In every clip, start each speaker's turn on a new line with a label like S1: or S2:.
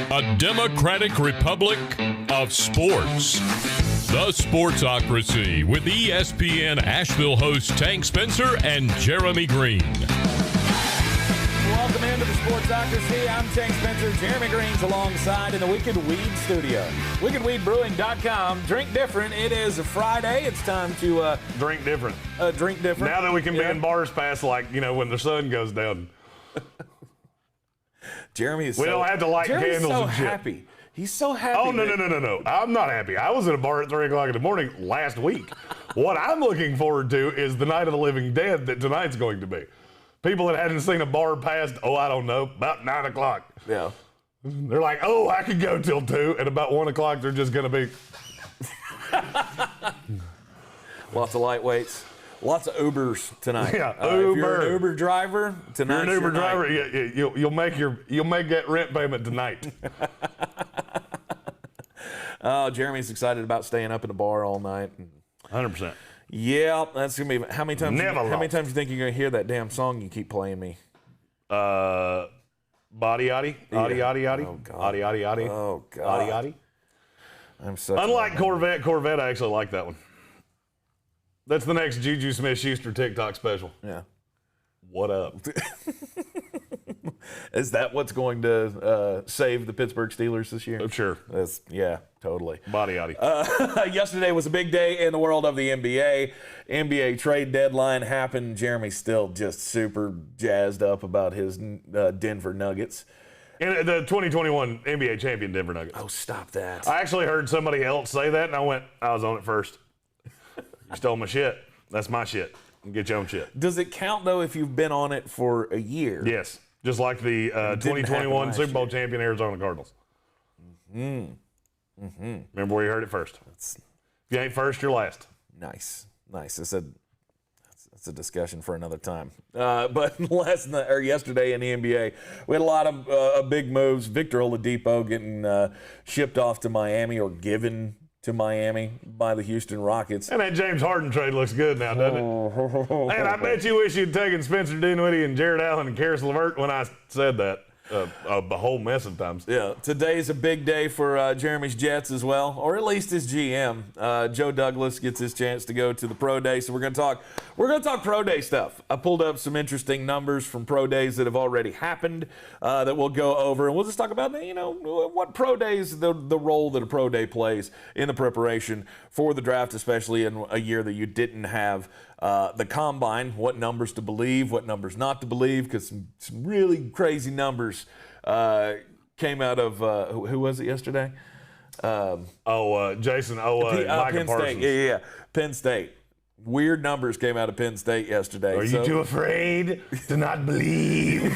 S1: A democratic republic of sports. The Sportsocracy with ESPN Asheville hosts Tank Spencer and Jeremy Greene.
S2: Welcome into the Sportsocracy. I'm Tank Spencer. Jeremy Greene's alongside in the Wicked Weed studio. WickedWeedBrewing.com. Drink different. It is a Friday. It's time to
S3: drink different.
S2: Drink different.
S3: Now that we can be in bars past, like, when the sun goes down.
S2: Jeremy is
S3: we don't have to light
S2: Jeremy's
S3: candles
S2: so
S3: and shit.
S2: happy. He's so happy.
S3: Oh, no. I'm not happy. I was at a bar at 3 o'clock in the morning last week. What I'm looking forward to is the Night of the Living Dead that tonight's going to be. People that hadn't seen a bar past, I don't know, about 9 o'clock.
S2: Yeah.
S3: They're like, I could go till 2, and about 1 o'clock they're just going to be.
S2: Lots of lightweights. Lots of Ubers tonight.
S3: Yeah,
S2: Uber. If you're an Uber driver, tonight.
S3: You're an Uber driver. You'll make that rent payment tonight.
S2: Oh, Jeremy's excited about staying up in the bar all night.
S3: 100%.
S2: Yeah, that's gonna be. How many times?
S3: Never
S2: How many
S3: lost.
S2: times do you think you're gonna hear that damn song you keep playing me?
S3: Body yaddy, yaddy yaddy yaddy,
S2: Oh, God.
S3: yaddy yaddy yaddy.
S2: Oh, God.
S3: Yaddy yaddy.
S2: I'm such.
S3: Unlike Corvette, I actually like that one. That's the next Juju Smith-Schuster TikTok special.
S2: Yeah.
S3: What up?
S2: Is that what's going to save the Pittsburgh Steelers this year?
S3: Sure.
S2: Yeah, totally.
S3: Body yaddy.
S2: Yesterday was a big day in the world of the NBA. NBA trade deadline happened. Jeremy's still just super jazzed up about his Denver Nuggets.
S3: And the 2021 NBA champion Denver Nuggets.
S2: Oh, stop that.
S3: I actually heard somebody else say that, and I was on it first. You stole my shit. That's my shit. Get your own shit.
S2: Does it count, though, if you've been on it for a year?
S3: Yes. Just like the 2021 Super Bowl champion Arizona Cardinals. Remember where you heard it first. If you ain't first, you're last.
S2: Nice. That's a discussion for another time. But yesterday in the NBA, we had a lot of big moves. Victor Oladipo getting shipped off to Miami or given to Miami by the Houston Rockets.
S3: And that James Harden trade looks good now, doesn't it? And I bet you wish you'd taken Spencer Dinwiddie and Jared Allen and Karis LeVert when I said that. A whole mess of times.
S2: Yeah, today's a big day for Jeremy's Jets as well, or at least his GM. Joe Douglas gets his chance to go to the pro day, so we're going to talk pro day stuff. I pulled up some interesting numbers from pro days that have already happened that we'll go over, and we'll just talk about what pro days, the role that a pro day plays in the preparation for the draft, especially in a year that you didn't have the combine, what numbers to believe, what numbers not to believe, because some really crazy numbers came out of, who was it yesterday?
S3: Jason. Micah
S2: Penn
S3: Parsons.
S2: State. Yeah. Penn State. Weird numbers came out of Penn State yesterday.
S3: Are you too afraid to not believe?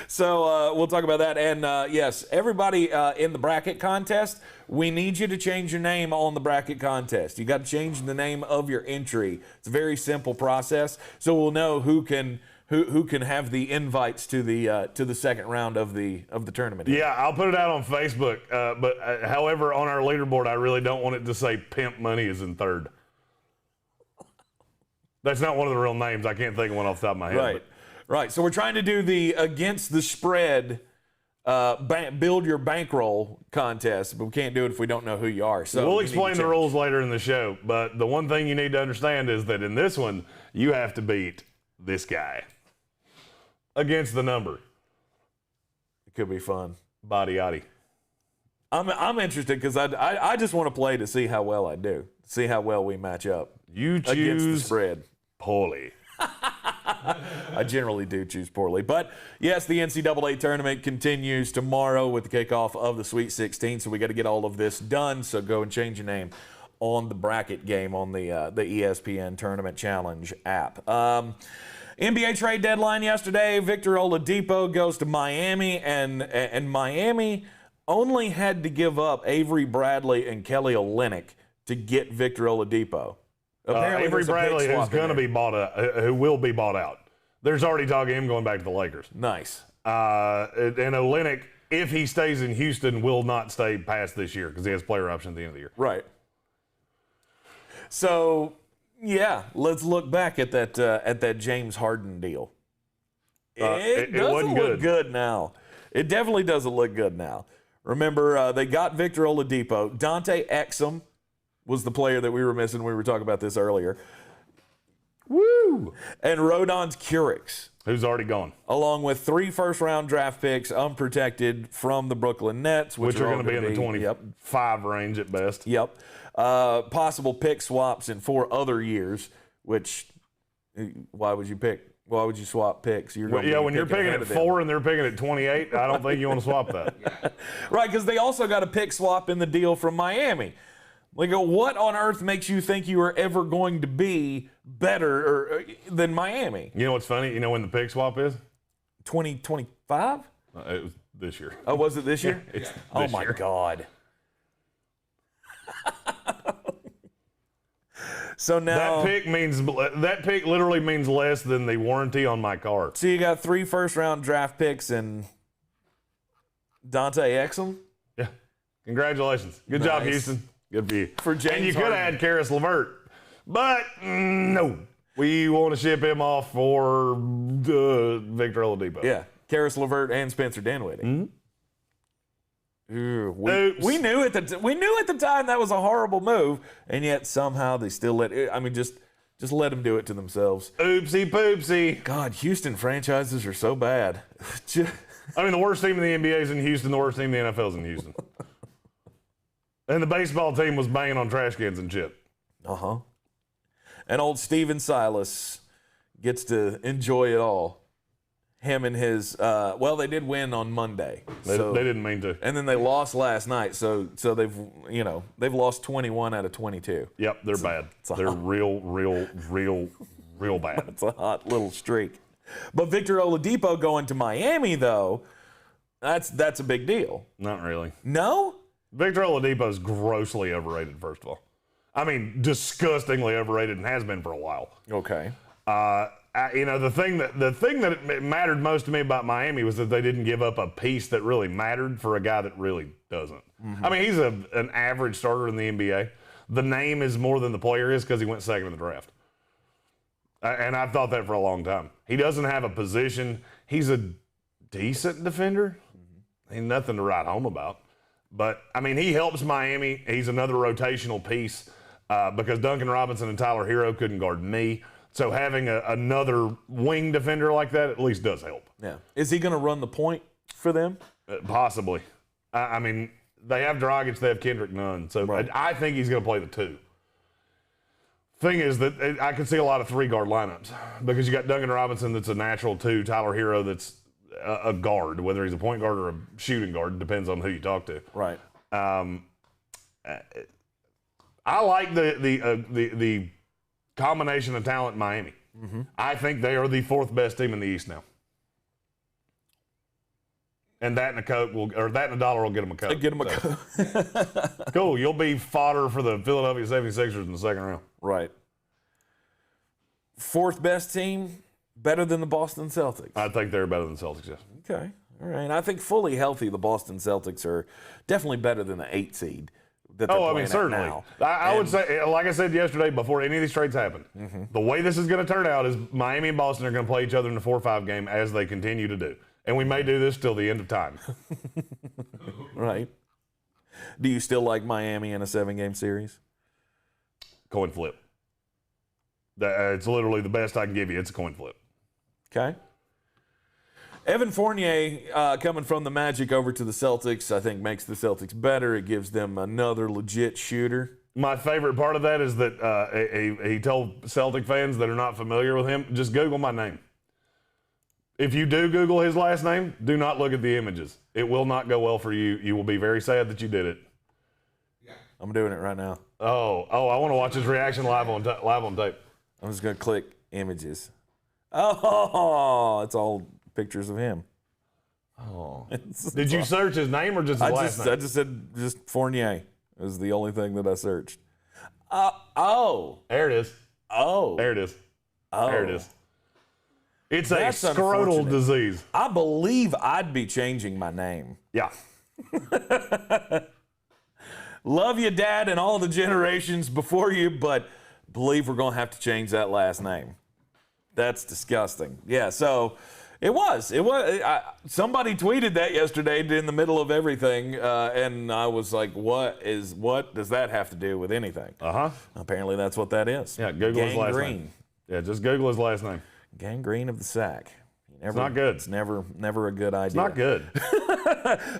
S2: So we'll talk about that. And yes, everybody in the bracket contest, we need you to change your name on the bracket contest. You got to change the name of your entry. It's a very simple process. So we'll know who can have the invites to the second round of the tournament.
S3: Yeah, I'll put it out on Facebook. But however, on our leaderboard, I really don't want it to say Pimp Money is in third. That's not one of the real names. I can't think of one off the top of my head.
S2: Right. So we're trying to do the against the spread, build your bankroll contest, but we can't do it if we don't know who you are. So
S3: we'll explain the rules later in the show. But the one thing you need to understand is that in this one, you have to beat this guy against the number.
S2: It could be fun.
S3: Body yaddy.
S2: I'm interested because I just want to play to see how well I do, see how well we match up.
S3: You choose
S2: against the spread
S3: poorly.
S2: I generally do choose poorly. But, yes, the NCAA tournament continues tomorrow with the kickoff of the Sweet 16, so we got to get all of this done. So go and change your name on the bracket game on the ESPN Tournament Challenge app. NBA trade deadline yesterday. Victor Oladipo goes to Miami, and Miami only had to give up Avery Bradley and Kelly Olynyk to get Victor Oladipo.
S3: Avery Bradley, who's going to be bought out, who will be bought out. There's already talk of him going back to the Lakers.
S2: Nice.
S3: And Olynyk, if he stays in Houston, will not stay past this year because he has player option at the end of the year.
S2: Right. So, yeah, let's look back at that James Harden deal. It doesn't
S3: wasn't
S2: look good now. It definitely doesn't look good now. Remember, they got Victor Oladipo. Dante Exum was the player that we were missing. We were talking about this earlier. Woo! And Rodon Kurix.
S3: Who's already gone.
S2: Along with 3 first-round draft picks, unprotected from the Brooklyn Nets.
S3: Which are going to be in the 25 range at best.
S2: Yep. Possible pick swaps in 4 other years, which, why would you swap picks? You're
S3: when you're picking at 4 and they're picking at 28, I don't think you want to swap that.
S2: Right, because they also got a pick swap in the deal from Miami. Like, what on earth makes you think you are ever going to be better than Miami?
S3: You know what's funny? You know when the pick swap is?
S2: 2025?
S3: It was this year.
S2: Oh, was it this year?
S3: Yeah, it's
S2: oh, my God. So now
S3: that pick literally means less than the warranty on my car.
S2: So you got 3 first-round draft picks and Dante Exum?
S3: Yeah. Congratulations. Good job, Houston. Good for you.
S2: For James
S3: and you could have had Karis LeVert, but no. We want to ship him off for Victor Oladipo.
S2: Yeah. Karis LeVert and Spencer Dinwiddie.
S3: Mm-hmm.
S2: We knew at the time that was a horrible move, and yet somehow they still just let them do it to themselves.
S3: Oopsie poopsie.
S2: God, Houston franchises are so bad.
S3: I mean, the worst team in the NBA is in Houston. The worst team in the NFL is in Houston. And the baseball team was banging on trash cans and shit.
S2: Uh-huh. And old Steven Silas gets to enjoy it all. Him and his they did win on Monday.
S3: They didn't mean to.
S2: And then they lost last night, so they've lost 21 out of 22.
S3: Yep, they're bad. They're real bad.
S2: It's a hot little streak. But Victor Oladipo going to Miami, though, that's a big deal.
S3: Not really.
S2: No?
S3: Victor Oladipo is grossly overrated, first of all. I mean, disgustingly overrated and has been for a while.
S2: Okay.
S3: The thing that mattered most to me about Miami was that they didn't give up a piece that really mattered for a guy that really doesn't. Mm-hmm. I mean, he's an average starter in the NBA. The name is more than the player is because he went second in the draft. And I've thought that for a long time. He doesn't have a position. He's a decent defender. Mm-hmm. Ain't nothing to write home about. But, I mean, he helps Miami. He's another rotational piece because Duncan Robinson and Tyler Hero couldn't guard me. So having another wing defender like that at least does help.
S2: Yeah. Is he going to run the point for them?
S3: Possibly. I mean, they have Dragic, they have Kendrick Nunn. So right. I think he's going to play the 2. Thing is that I can see a lot of 3-guard lineups because you got Duncan Robinson that's a natural 2, Tyler Hero that's a guard, whether he's a point guard or a shooting guard, depends on who you talk to.
S2: Right.
S3: I like the combination of talent in Miami. Mm-hmm. I think they are the 4th best team in the East now. And that and a Coke that and $1 will get them a Coke.
S2: Get them a Coke.
S3: Cool. You'll be fodder for the Philadelphia 76ers in the second round.
S2: Right. 4th best team, better than the Boston Celtics.
S3: I think they're better than the Celtics, yes.
S2: Okay. All right. I think fully healthy, the Boston Celtics are definitely better than the 8 seed.
S3: Certainly.
S2: Now.
S3: I would say, like I said yesterday, before any of these trades happen, mm-hmm. the way this is going to turn out is Miami and Boston are going to play each other in the 4-5 game as they continue to do. And we may do this till the end of time.
S2: Right. Do you still like Miami in a 7-game series?
S3: Coin flip. It's literally the best I can give you. It's a coin flip.
S2: Okay. Evan Fournier coming from the Magic over to the Celtics, I think makes the Celtics better. It gives them another legit shooter.
S3: My favorite part of that is that he told Celtic fans that are not familiar with him, just Google my name. If you do Google his last name, do not look at the images. It will not go well for you. You will be very sad that you did it.
S2: Yeah. I'm doing it right now.
S3: Oh! I want to watch his reaction live on tape.
S2: I'm just going to click images. Oh, it's all pictures of him.
S3: Oh. Did you search his name or just his last name?
S2: I just said just Fournier. It was the only thing that I searched.
S3: There it is. There it is. There it is. It's
S2: That's
S3: a scrotal disease.
S2: I believe I'd be changing my name.
S3: Yeah.
S2: Love you, Dad, and all the generations before you, but believe we're going to have to change that last name. That's disgusting. Yeah, so It was. Somebody tweeted that yesterday in the middle of everything, and I was like, what does that have to do with anything? Apparently that's what that is.
S3: Yeah, Google his last name. Yeah, just Google his last name.
S2: Gangrene of the sack.
S3: It's not good.
S2: It's never a good idea.
S3: It's not good.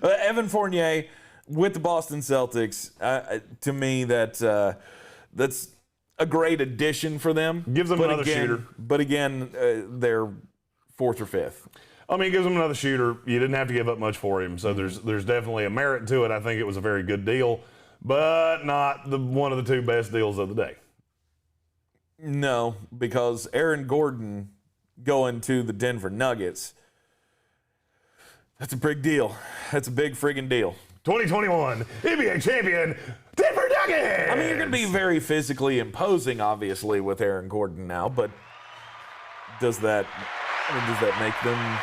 S2: Evan Fournier with the Boston Celtics, to me, that's a great addition for them.
S3: Gives them another shooter.
S2: But again, they're fourth or fifth.
S3: I mean, it gives them another shooter. You didn't have to give up much for him, so there's definitely a merit to it. I think it was a very good deal, but not one of the two best deals of the day.
S2: No, because Aaron Gordon going to the Denver Nuggets, that's a big deal. That's a big friggin' deal.
S3: 2021 NBA champion, Denver Nuggets!
S2: I mean, you're going to be very physically imposing, obviously, with Aaron Gordon now, but does that make them...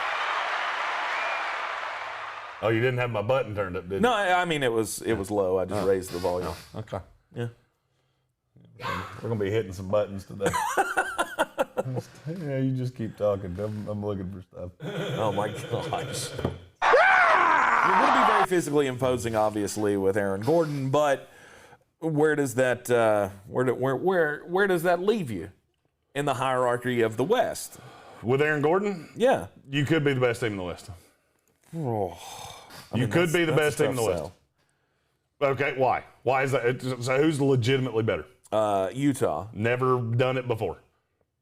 S3: Oh, you didn't have my button turned up, did you?
S2: No, I mean, it was low. I just raised the volume.
S3: Oh, okay.
S2: Yeah.
S3: We're going to be hitting some buttons today. Yeah, you just keep talking. I'm looking for stuff.
S2: Oh, my gosh. You're going to be very physically imposing, obviously, with Aaron Gordon, but where does that where does that leave you in the hierarchy of the West?
S3: With Aaron Gordon?
S2: Yeah.
S3: You could be the best team in the West.
S2: Oh,
S3: you could be the best team in the West. Okay, why? Why is that? So who's legitimately better?
S2: Utah.
S3: Never done it before.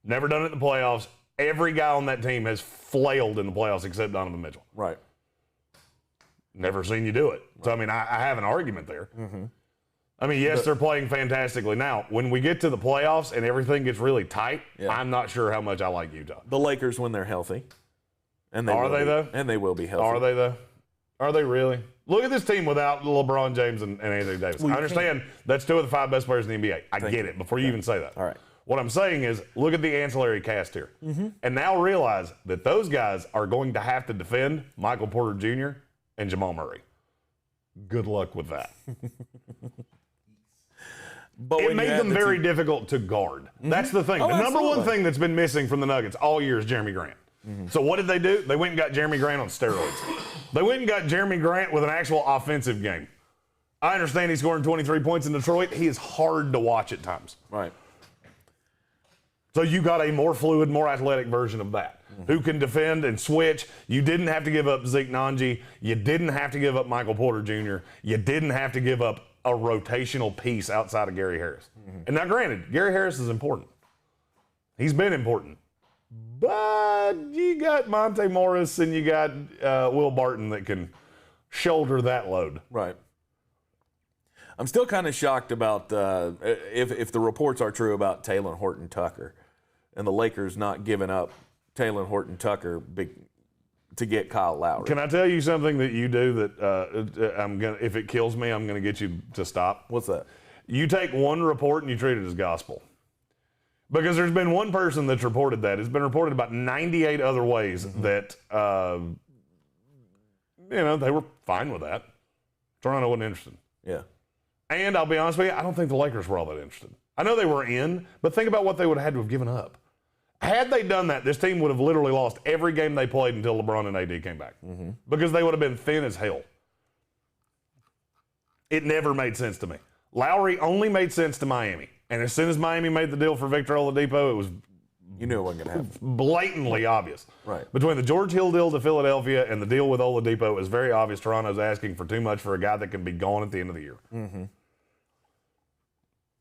S3: Never done it in the playoffs. Every guy on that team has flailed in the playoffs except Donovan Mitchell.
S2: Right.
S3: Never seen you do it. Right. So, I mean, I have an argument there. Mm-hmm. I mean, yes, they're playing fantastically. Now, when we get to the playoffs and everything gets really tight, I'm not sure how much I like Utah.
S2: The Lakers when they're healthy. And
S3: Are they, though?
S2: And they will be healthy.
S3: Are they, though? Are they really? Look at this team without LeBron James and Anthony Davis. I understand that's two of the five best players in the NBA. I get it before you even say that.
S2: All right.
S3: What I'm saying is look at the ancillary cast here. Mm-hmm. And now realize that those guys are going to have to defend Michael Porter Jr. and Jamal Murray. Good luck with that. But it made them very difficult to guard. Mm-hmm. That's the thing. The number one thing that's been missing from the Nuggets all year is Jeremy Grant. Mm-hmm. So what did they do? They went and got Jeremy Grant on steroids. They went and got Jeremy Grant with an actual offensive game. I understand he's scoring 23 points in Detroit. He is hard to watch at times.
S2: Right.
S3: So you got a more fluid, more athletic version of that. Mm-hmm. Who can defend and switch. You didn't have to give up Zeke Nnaji. You didn't have to give up Michael Porter Jr. You didn't have to give up a rotational piece outside of Gary Harris. Mm-hmm. And now granted, Gary Harris is important. He's been important. But you got Monte Morris and you got Will Barton that can shoulder that load.
S2: Right. I'm still kind of shocked about if the reports are true about Talen Horton-Tucker and the Lakers not giving up Talen Horton-Tucker to get Kyle Lowry.
S3: Can I tell you something that you do that if it kills me, I'm going to get you to stop?
S2: What's that?
S3: You take one report and you treat it as gospel. Because there's been one person that's reported that. It's been reported about 98 other ways that, they were fine with that. Toronto wasn't interested.
S2: Yeah.
S3: And I'll be honest with you, I don't think the Lakers were all that interested. I know they were in, but think about what they would have had to have given up. Had they done that, this team would have literally lost every game they played until LeBron and AD came back. Mm-hmm. Because they would have been thin as hell. It never made sense to me. Lowry only made sense to Miami. And as soon as Miami made the deal for Victor Oladipo, it was
S2: you knew it wasn't going to happen.
S3: Blatantly obvious.
S2: Right.
S3: Between the George Hill deal to Philadelphia and the deal with Oladipo, it was very obvious Toronto's asking for too much for a guy that can be gone at the end of the year. Mm-hmm.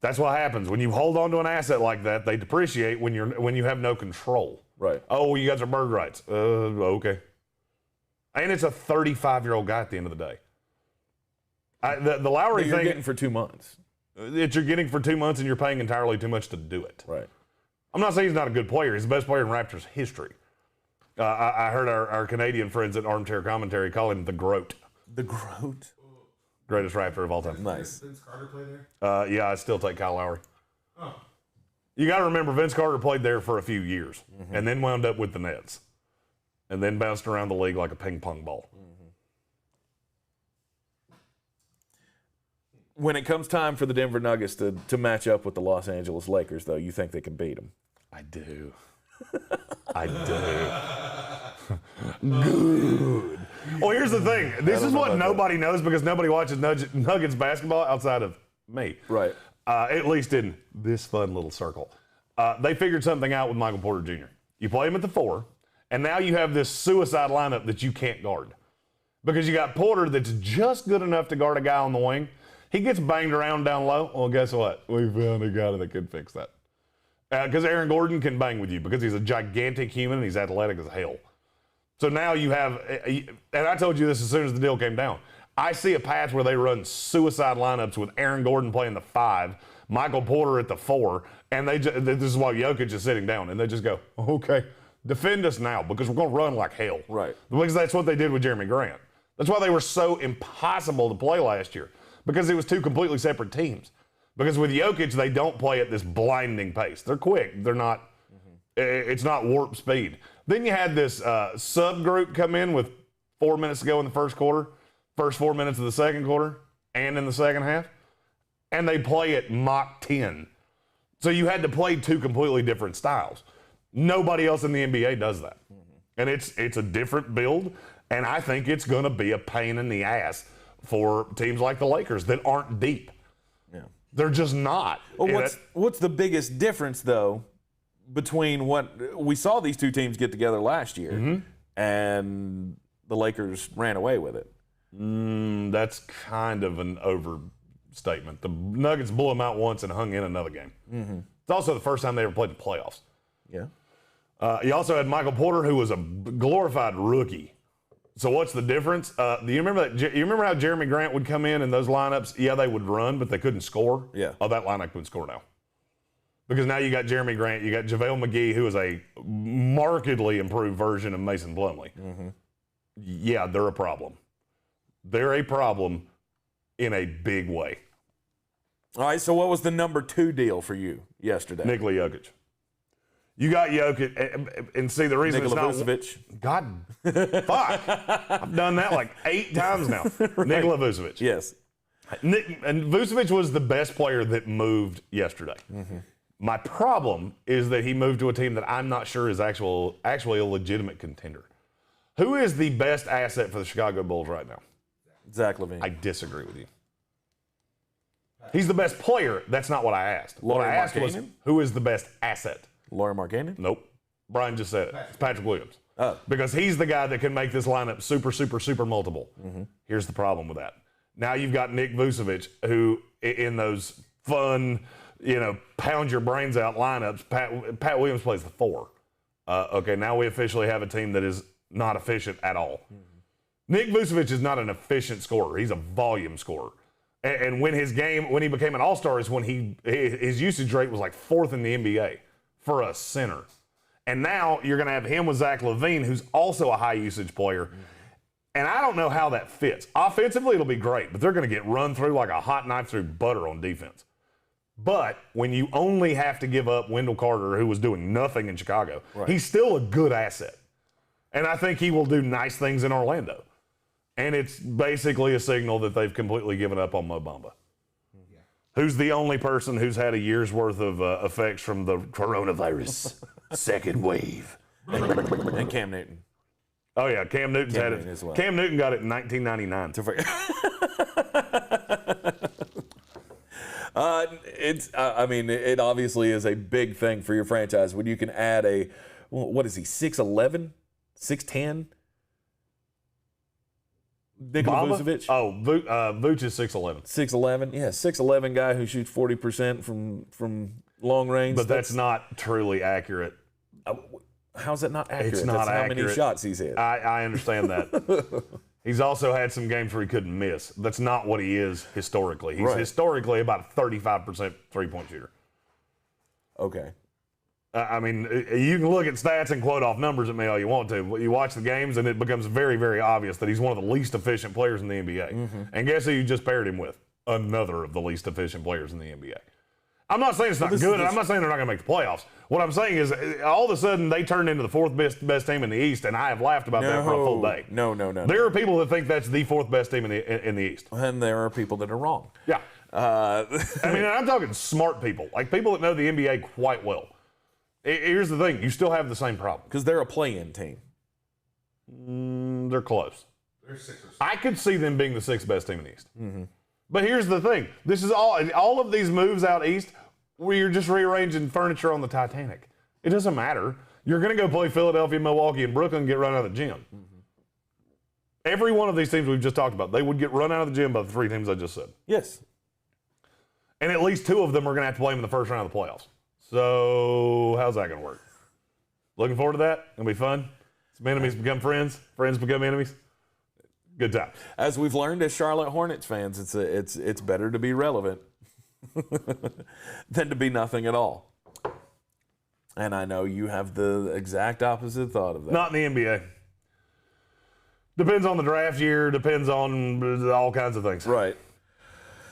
S3: That's what happens. When you hold on to an asset like that, they depreciate when you have no control.
S2: Right.
S3: Oh, you guys are bird rights. Okay. And it's a 35-year-old guy at the end of the day. The Lowry thing.
S2: You're getting for 2 months.
S3: You're getting for 2 months and you're paying entirely too much to do it.
S2: Right.
S3: I'm not saying he's not a good player. He's the best player in Raptors history. I heard our Canadian friends at Armchair Commentary call him the GROAT.
S2: The GROAT?
S3: Greatest Raptor of all time.
S2: Nice.
S4: Vince Carter play there?
S3: Yeah, I'd still take Kyle Lowry.
S4: Oh.
S3: You got to remember, Vince Carter played there for a few years and then wound up with the Nets and then bounced around the league like a ping pong ball.
S2: When it comes time for the Denver Nuggets to match up with the Los Angeles Lakers, though, you think they can beat them?
S3: I do. I do. Good. Well, here's the thing. This is what nobody knows because nobody watches Nuggets basketball outside of me.
S2: Right.
S3: At least in this fun little circle. They figured something out with Michael Porter Jr. You play him at the 4, and now you have this suicide lineup that you can't guard. Because you got Porter that's just good enough to guard a guy on the wing. He gets banged around down low. Well, guess what? We found a guy that could fix that. Because Aaron Gordon can bang with you because he's a gigantic human and he's athletic as hell. So now you have, and I told you this as soon as the deal came down. I see a path where they run suicide lineups with Aaron Gordon playing the 5, Michael Porter at the 4, and this is while Jokic is sitting down, and they just go, okay, defend us now because we're going to run like hell.
S2: Right.
S3: Because that's what they did with Jeremy Grant. That's why they were so impossible to play last year because it was 2 completely separate teams. Because with Jokic, they don't play at this blinding pace. They're quick. They're not, it's not warp speed. Then you had this subgroup come in with 4 minutes to go in the first quarter, first 4 minutes of the second quarter, and in the second half. And they play at Mach 10. So you had to play 2 completely different styles. Nobody else in the NBA does that. And it's a different build, and I think it's going to be a pain in the ass for teams like the Lakers that aren't deep.
S2: Yeah.
S3: They're just not.
S2: Well, what's the biggest difference, though, between what we saw these two teams get together last year and the Lakers ran away with it?
S3: That's kind of an overstatement. The Nuggets blew them out once and hung in another game. It's also the first time they ever played the playoffs.
S2: Yeah.
S3: You also had Michael Porter, who was a glorified rookie. So what's the difference? Do you remember that? You remember how Jeremy Grant would come in those lineups? Yeah, they would run, but they couldn't score.
S2: Yeah.
S3: Oh, that lineup would score now. Because now you got Jeremy Grant, you got JaVale McGee, who is a markedly improved version of Mason Plumlee. Yeah, they're a problem. They're a problem in a big way.
S2: All right, so what was the number 2 deal for you yesterday?
S3: Nikola Jokic. You got Jokic, and see the reason
S2: Nikola
S3: it's not
S2: Vucevic.
S3: God, fuck! I've done that like 8 times now. Right. Nikola Vucevic.
S2: Yes.
S3: And Vucevic was the best player that moved yesterday. My problem is that he moved to a team that I'm not sure is actually a legitimate contender. Who is the best asset for the Chicago Bulls right now?
S2: Zach LaVine.
S3: I disagree with you. He's the best player. That's not what I asked. What I asked was, who is the best asset?
S2: Lauri Markkanen?
S3: Nope. Brian just said it. It's Patrick Williams. Because he's the guy that can make this lineup super, super, super multiple. Here's the problem with that. Now you've got Nick Vucevic, who in those fun, pound your brains out lineups, Pat Williams plays the 4. Okay, now we officially have a team that is not efficient at all. Nick Vucevic is not an efficient scorer. He's a volume scorer. And when he became an all-star is when his usage rate was like 4th in the NBA for a center. And now you're going to have him with Zach LaVine, who's also a high-usage player. And I don't know how that fits. Offensively, it'll be great, but they're going to get run through like a hot knife through butter on defense. But when you only have to give up Wendell Carter, who was doing nothing in Chicago, he's still a good asset. And I think he will do nice things in Orlando. And it's basically a signal that they've completely given up on Mo Bamba, who's the only person who's had a year's worth of effects from the coronavirus second wave.
S2: And Cam Newton.
S3: Oh, yeah, Cam Newton's had it.
S2: As well.
S3: Cam Newton got it in 1999.
S2: It obviously is a big thing for your franchise when you can add what is he, 6'11", 6'10"? Nikola Vucevic?
S3: Oh, Vuce is 6'11".
S2: 6'11", yeah, 6'11" guy who shoots 40% from long range.
S3: But that's not truly accurate.
S2: How's that not accurate?
S3: It's not
S2: that's
S3: accurate.
S2: How many shots he's hit.
S3: I understand that. He's also had some games where he couldn't miss. That's not what he is historically. He's historically about a 35% three-point shooter.
S2: Okay.
S3: You can look at stats and quote off numbers at me all you want to, but you watch the games and it becomes very, very obvious that he's one of the least efficient players in the NBA. And guess who you just paired him with? Another of the least efficient players in the NBA. I'm not saying it's not good, and I'm not saying they're not going to make the playoffs. What I'm saying is all of a sudden they turned into the 4th best team in the East, and I have laughed about that for a full day.
S2: No.
S3: There are people that think that's the 4th best team in the East.
S2: And there are people that are wrong.
S3: Yeah. I'm talking smart people, like people that know the NBA quite well. Here's the thing. You still have the same problem.
S2: Because they're a play-in team.
S3: They're close.
S4: They're 6 or 7.
S3: I could see them being the 6th best team in the East. Mm-hmm. But here's the thing. This is all of these moves out East where you're just rearranging furniture on the Titanic. It doesn't matter. You're going to go play Philadelphia, Milwaukee, and Brooklyn and get run out of the gym. Mm-hmm. Every one of these teams we've just talked about, they would get run out of the gym by the 3 teams I just said.
S2: Yes.
S3: And at least 2 of them are going to have to play them in the first round of the playoffs. So how's that going to work? Looking forward to that. Going to be fun. Some enemies become friends. Friends become enemies. Good time.
S2: As we've learned as Charlotte Hornets fans, it's better to be relevant than to be nothing at all. And I know you have the exact opposite thought of that.
S3: Not in the NBA. Depends on the draft year. Depends on all kinds of things.
S2: Right.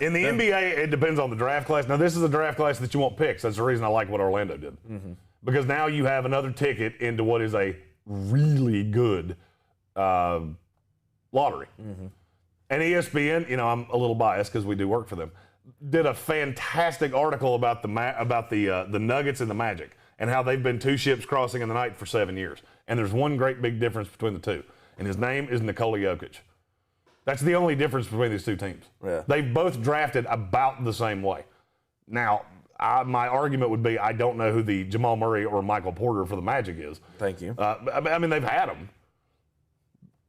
S3: In the NBA, it depends on the draft class. Now, this is a draft class that you want picks. That's the reason I like what Orlando did. Mm-hmm. Because now you have another ticket into what is a really good lottery. Mm-hmm. And ESPN, I'm a little biased because we do work for them, did a fantastic article about the Nuggets and the Magic and how they've been 2 ships crossing in the night for 7 years. And there's one great big difference between the two, and his name is Nikola Jokic. That's the only difference between these 2 teams.
S2: Yeah.
S3: They've both drafted about the same way. Now, my argument would be I don't know who the Jamal Murray or Michael Porter for the Magic is.
S2: Thank you.
S3: I mean, they've had them.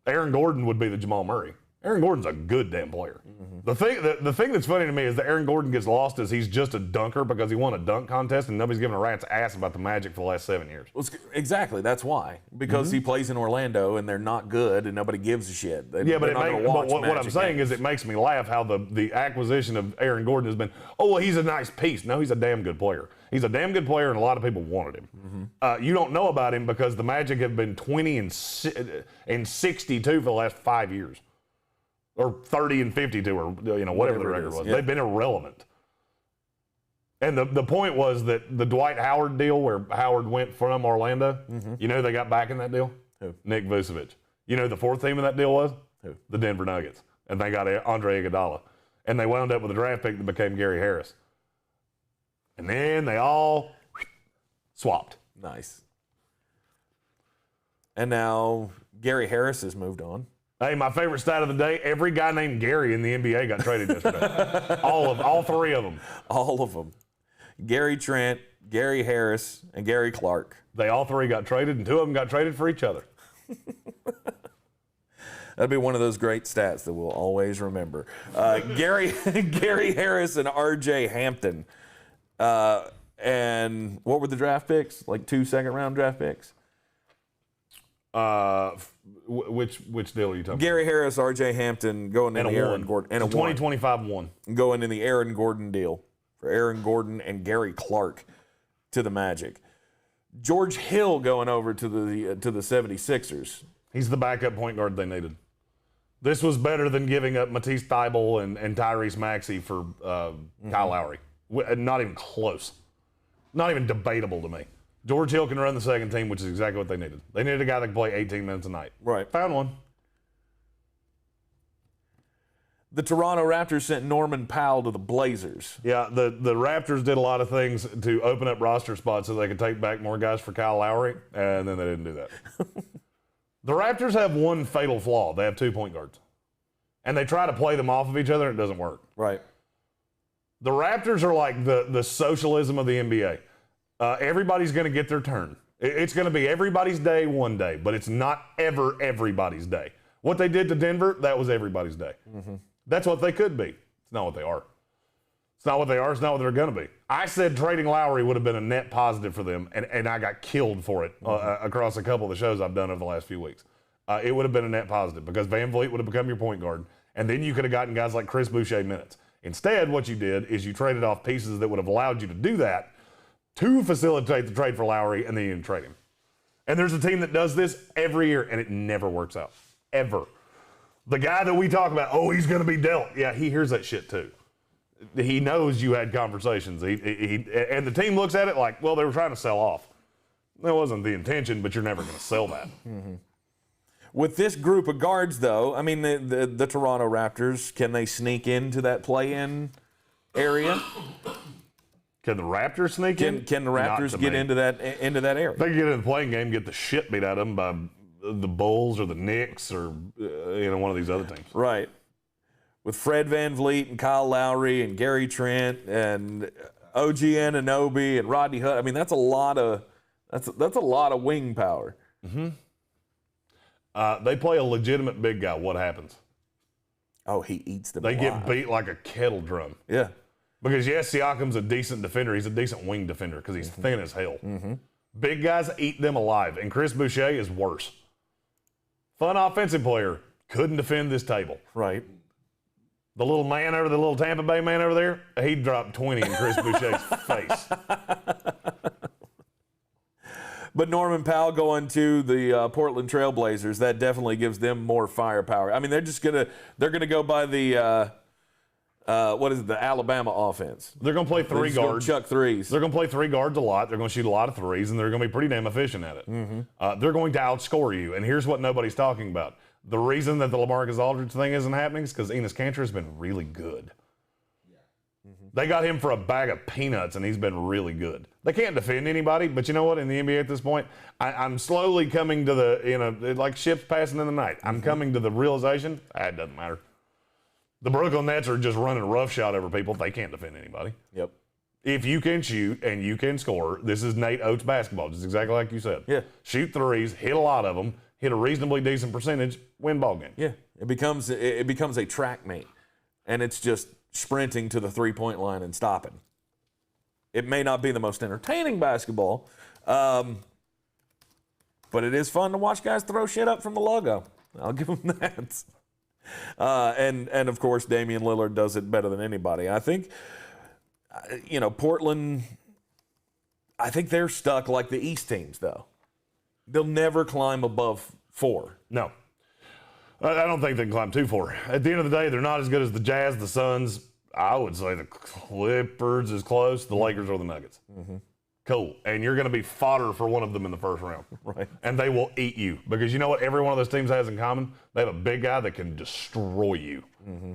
S3: Aaron Gordon would be the Jamal Murray. Aaron Gordon's a good damn player. Mm-hmm. The thing that's funny to me is that Aaron Gordon gets lost as he's just a dunker because he won a dunk contest and nobody's giving a rat's ass about the Magic for the last 7 years.
S2: Well, exactly. That's why. Because he plays in Orlando and they're not good and nobody gives a shit. What
S3: I'm saying is it makes me laugh how the acquisition of Aaron Gordon has been, well, he's a nice piece. No, he's a damn good player. He's a damn good player and a lot of people wanted him. Mm-hmm. You don't know about him because the Magic have been 20 and 62 for the last 5 years. Or 30 and 52, or whatever the record was. Yeah. They've been irrelevant. And the point was that the Dwight Howard deal, where Howard went from Orlando, you know who they got back in that deal?
S2: Who?
S3: Nick Vucevic. You know who the 4th team in that deal was?
S2: Who?
S3: The Denver Nuggets. And they got Andre Iguodala. And they wound up with a draft pick that became Gary Harris. And then they all swapped.
S2: Nice. And now Gary Harris has moved on.
S3: Hey, my favorite stat of the day, every guy named Gary in the NBA got traded yesterday. all 3 of them.
S2: All of them. Gary Trent, Gary Harris, and Gary Clark.
S3: They all 3 got traded, and 2 of them got traded for each other.
S2: That'd be one of those great stats that we'll always remember. Gary Harris and R.J. Hampton. And what were the draft picks? Like 2 second-round draft picks?
S3: Which deal are you talking about?
S2: Gary Harris, R.J. Hampton going in the Aaron Gordon. And a
S3: 2025 1.
S2: Going in the Aaron Gordon deal for Aaron Gordon and Gary Clark to the Magic. George Hill going over to the 76ers.
S3: He's the backup point guard they needed. This was better than giving up Matisse Thybulle and Tyrese Maxey for Kyle Lowry. Not even close. Not even debatable to me. George Hill can run the second team, which is exactly what they needed. They needed a guy that could play 18 minutes a night.
S2: Right.
S3: Found one.
S2: The Toronto Raptors sent Norman Powell to the Blazers.
S3: Yeah, the Raptors did a lot of things to open up roster spots so they could take back more guys for Kyle Lowry, and then they didn't do that. The Raptors have one fatal flaw. They have 2 point guards. And they try to play them off of each other, and it doesn't work.
S2: Right.
S3: The Raptors are like the socialism of the NBA. Everybody's going to get their turn. It's going to be everybody's day one day, but it's not ever everybody's day. What they did to Denver, that was everybody's day. Mm-hmm. That's what they could be. It's not what they are. It's not what they are. It's not what they're going to be. I said trading Lowry would have been a net positive for them, and I got killed for it across a couple of the shows I've done over the last few weeks. It would have been a net positive because Van Vliet would have become your point guard, and then you could have gotten guys like Chris Boucher minutes. Instead, what you did is you traded off pieces that would have allowed you to do that to facilitate the trade for Lowry, and then you didn't trade him. And there's a team that does this every year, and it never works out. Ever. The guy that we talk about, he's going to be dealt. Yeah, he hears that shit too. He knows you had conversations. And the team looks at it like, well, they were trying to sell off. That wasn't the intention, but you're never going to sell that.
S2: Mm-hmm. With this group of guards, though, I mean, the Toronto Raptors, can they sneak into that play-in area?
S3: Can the Raptors sneak in?
S2: Can the Raptors get into that area?
S3: They can get in the playing game, get the shit beat out of them by the Bulls or the Knicks or one of these other teams.
S2: Right. With Fred VanVleet and Kyle Lowry and Gary Trent and OG Anunoby and Rodney Hood. I mean, that's a lot of wing power.
S3: Mm-hmm. They play a legitimate big guy. What happens?
S2: Oh, he eats them.
S3: They
S2: alive.
S3: get beat like a kettle drum.
S2: Yeah.
S3: Because yes, Siakam's a decent defender. He's a decent wing defender because he's thin as hell.
S2: Mm-hmm.
S3: Big guys eat them alive, and Chris Boucher is worse. Fun offensive player, couldn't defend this table.
S2: Right.
S3: The little Tampa Bay man over there, he dropped 20 in Chris Boucher's face.
S2: But Norman Powell going to the Portland Trailblazers, that definitely gives them more firepower. I mean, they're gonna go by the the Alabama offense.
S3: They're gonna play three guards.
S2: Chuck threes.
S3: They're gonna play three guards a lot. They're gonna shoot a lot of threes, and they're gonna be pretty damn efficient at it.
S2: Mm-hmm.
S3: They're going to outscore you. And here's what nobody's talking about: the reason that the LaMarcus Aldridge thing isn't happening is because Enes Kanter has been really good. They got him for a bag of peanuts, and he's been really good. They can't defend anybody, but you know what? In the NBA at this point, I'm slowly coming to the, like ships passing in the night. I'm coming to the realization, it doesn't matter. The Brooklyn Nets are just running roughshod over people. They can't defend anybody.
S2: Yep.
S3: If you can shoot and you can score, this is Nate Oates basketball, just exactly like you said.
S2: Yeah.
S3: Shoot threes, hit a lot of them, hit a reasonably decent percentage, win ball games.
S2: Yeah. It becomes a track meet, and it's just sprinting to the three-point line and stopping. It may not be the most entertaining basketball, but it is fun to watch guys throw shit up from the logo. I'll give them that. And of course, Damian Lillard does it better than anybody. I think, Portland, I think they're stuck like the East teams, though. They'll never climb above 4.
S3: No. I don't think they can climb 2-4. At the end of the day, they're not as good as the Jazz, the Suns. I would say the Clippers is close. The Lakers or the Nuggets.
S2: Mm-hmm.
S3: Cool. And you're going to be fodder for one of them in the first round.
S2: Right.
S3: And they will eat you. Because you know what every one of those teams has in common? They have a big guy that can destroy you.
S2: Mm-hmm.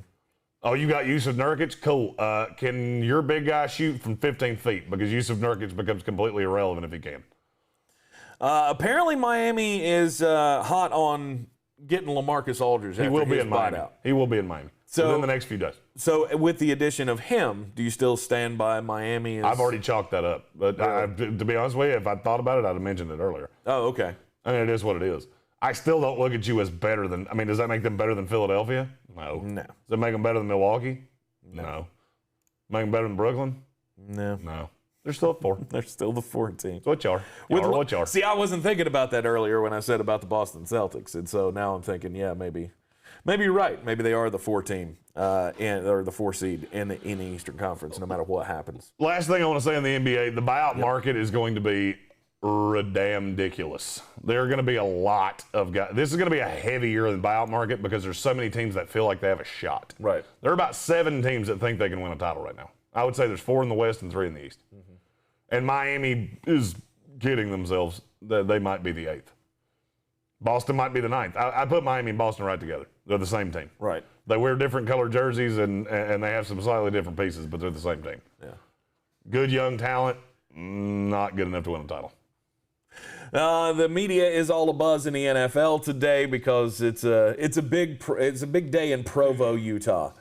S3: Oh, you got Yusuf Nurkic? Cool. Can your big guy shoot from 15 feet? Because Yusuf Nurkic becomes completely irrelevant if he can.
S2: Apparently, Miami is hot on getting LaMarcus Aldridge.
S3: He will be in Miami.
S2: Out.
S3: He will be in Miami.
S2: So
S3: within the next few days.
S2: So with the addition of him, do you still stand by Miami?
S3: I've already chalked that up. But to be honest with you, if I thought about it, I'd have mentioned it earlier.
S2: Oh, okay.
S3: I mean, it is what it is. I still don't look at you as better than. I mean, does that make them better than Philadelphia? No. Does it make them better than Milwaukee? No. Make them better than Brooklyn? No. They're still at 4.
S2: They're still the 4 team.
S3: That's what you are. What you are.
S2: See, I wasn't thinking about that earlier when I said about the Boston Celtics, and so now I'm thinking, yeah, maybe you're right. Maybe they are the 4 team or the 4 seed in the Eastern Conference, no matter what happens.
S3: Last thing I want to say in the NBA, the buyout market is going to be ridiculous. There are going to be a lot of guys. This is going to be a heavy year in the buyout market because there's so many teams that feel like they have a shot.
S2: Right.
S3: There are about 7 teams that think they can win a title right now. I would say there's 4 in the West and 3 in the East. Mm-hmm. And Miami is kidding themselves that they might be the 8th. Boston might be the 9th. I put Miami and Boston right together. They're the same team.
S2: Right.
S3: They wear different colored jerseys and they have some slightly different pieces, but they're the same team.
S2: Yeah. Good
S3: young talent, not good enough to win a title.
S2: The media is all abuzz in the NFL today because it's a big day in Provo, Utah.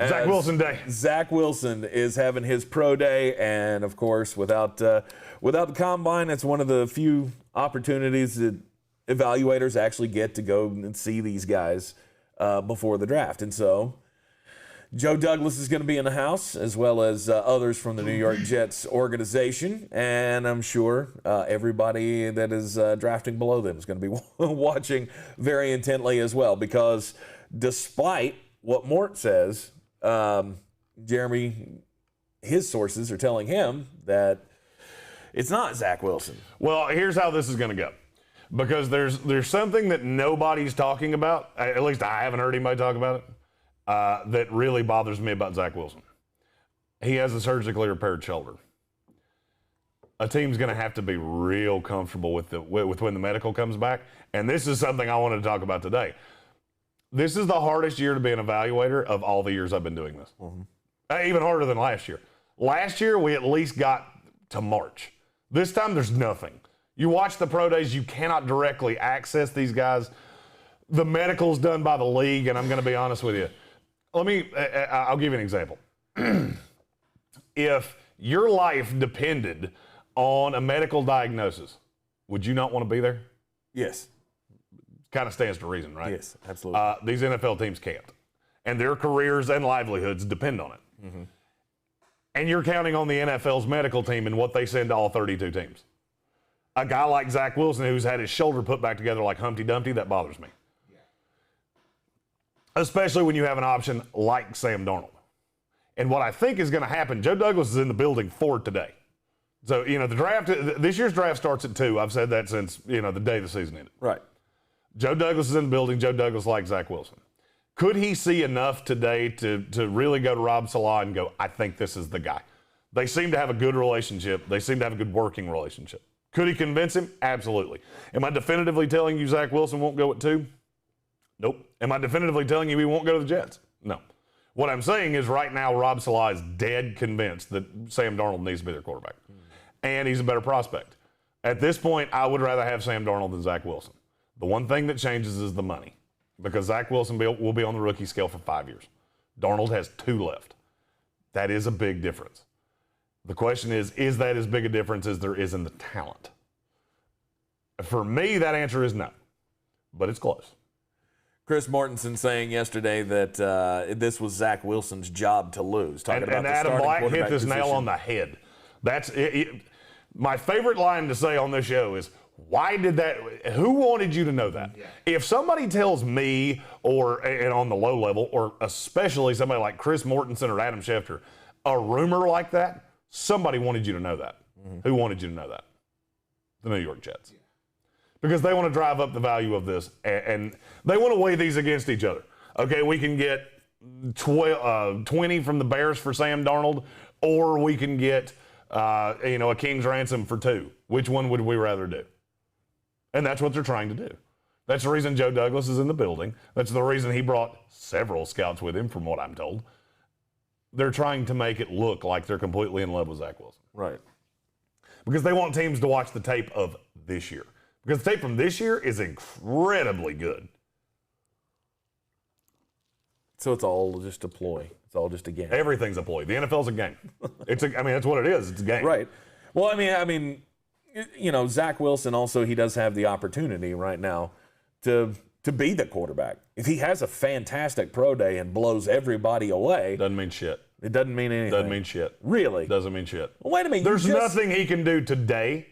S3: Zach Wilson Day.
S2: Zach Wilson is having his pro day, and of course, without the combine, it's one of the few opportunities that evaluators actually get to go and see these guys before the draft. And so Joe Douglas is going to be in the house, as well as others from the New York Jets organization, and I'm sure everybody that is drafting below them is going to be watching very intently as well, because despite what Mort says, Jeremy, his sources are telling him that it's not Zach Wilson.
S3: Well, here's how this is going to go. Because there's something that nobody's talking about, at least I haven't heard anybody talk about it, that really bothers me about Zach Wilson. He has a surgically repaired shoulder. A team's going to have to be real comfortable with when the medical comes back. And this is something I wanted to talk about today. This is the hardest year to be an evaluator of all the years I've been doing this. Mm-hmm. Even harder than last year. Last year, we at least got to March. This time, there's nothing. You watch the pro days, you cannot directly access these guys. The medical's done by the league, and I'm going to be honest with you. I'll give you an example. If your life depended on a medical diagnosis, would you not want to be there?
S2: Yes.
S3: Kind of stands to reason, right?
S2: Yes, absolutely.
S3: These NFL teams can't. And their careers and livelihoods depend on it. Mm-hmm. And you're counting on the NFL's medical team and what they send to all 32 teams. A guy like Zach Wilson, who's had his shoulder put back together like Humpty Dumpty, that bothers me. Yeah. Especially when you have an option like Sam Darnold. And what I think is going to happen, Joe Douglas is in the building for today. So, the draft, this year's draft starts at 2. I've said that since, the day the season ended.
S2: Right.
S3: Joe Douglas is in the building. Joe Douglas likes Zach Wilson. Could he see enough today to really go to Rob Saleh and go, I think this is the guy? They seem to have a good relationship. They seem to have a good working relationship. Could he convince him? Absolutely. Am I definitively telling you Zach Wilson won't go at 2? Nope. Am I definitively telling you he won't go to the Jets? No. What I'm saying is right now Rob Saleh is dead convinced that Sam Darnold needs to be their quarterback. And he's a better prospect. At this point, I would rather have Sam Darnold than Zach Wilson. The one thing that changes is the money, because Zach Wilson will be on the rookie scale for 5 years. Darnold has 2 left. That is a big difference. The question is that as big a difference as there is in the talent? For me, that answer is no, but it's close.
S2: Chris Mortensen saying yesterday that this was Zach Wilson's job to lose.
S3: And Adam Black hit this nail on the head. That's it. My favorite line to say on this show is, why did that? Who wanted you to know that? Yeah. If somebody tells me, and on the low level, or especially somebody like Chris Mortensen or Adam Schefter, a rumor like that, somebody wanted you to know that. Mm-hmm. Who wanted you to know that? The New York Jets. Yeah. Because they want to drive up the value of this, and they want to weigh these against each other. Okay, we can get 20 from the Bears for Sam Darnold, or we can get a king's ransom for 2. Which one would we rather do? And that's what they're trying to do. That's the reason Joe Douglas is in the building. That's the reason he brought several scouts with him, from what I'm told. They're trying to make it look like they're completely in love with Zach Wilson.
S2: Right.
S3: Because they want teams to watch the tape of this year. Because the tape from this year is incredibly good.
S2: So it's all just a ploy. It's all just a game.
S3: Everything's a ploy. The NFL's a game. That's what it is. It's a game.
S2: Right. Well, I mean, Zach Wilson also, he does have the opportunity right now to be the quarterback. If he has a fantastic pro day and blows everybody away.
S3: Doesn't mean shit.
S2: It doesn't mean anything.
S3: Doesn't mean shit.
S2: Really?
S3: Doesn't mean shit.
S2: Well, wait a minute.
S3: There's nothing he can do today.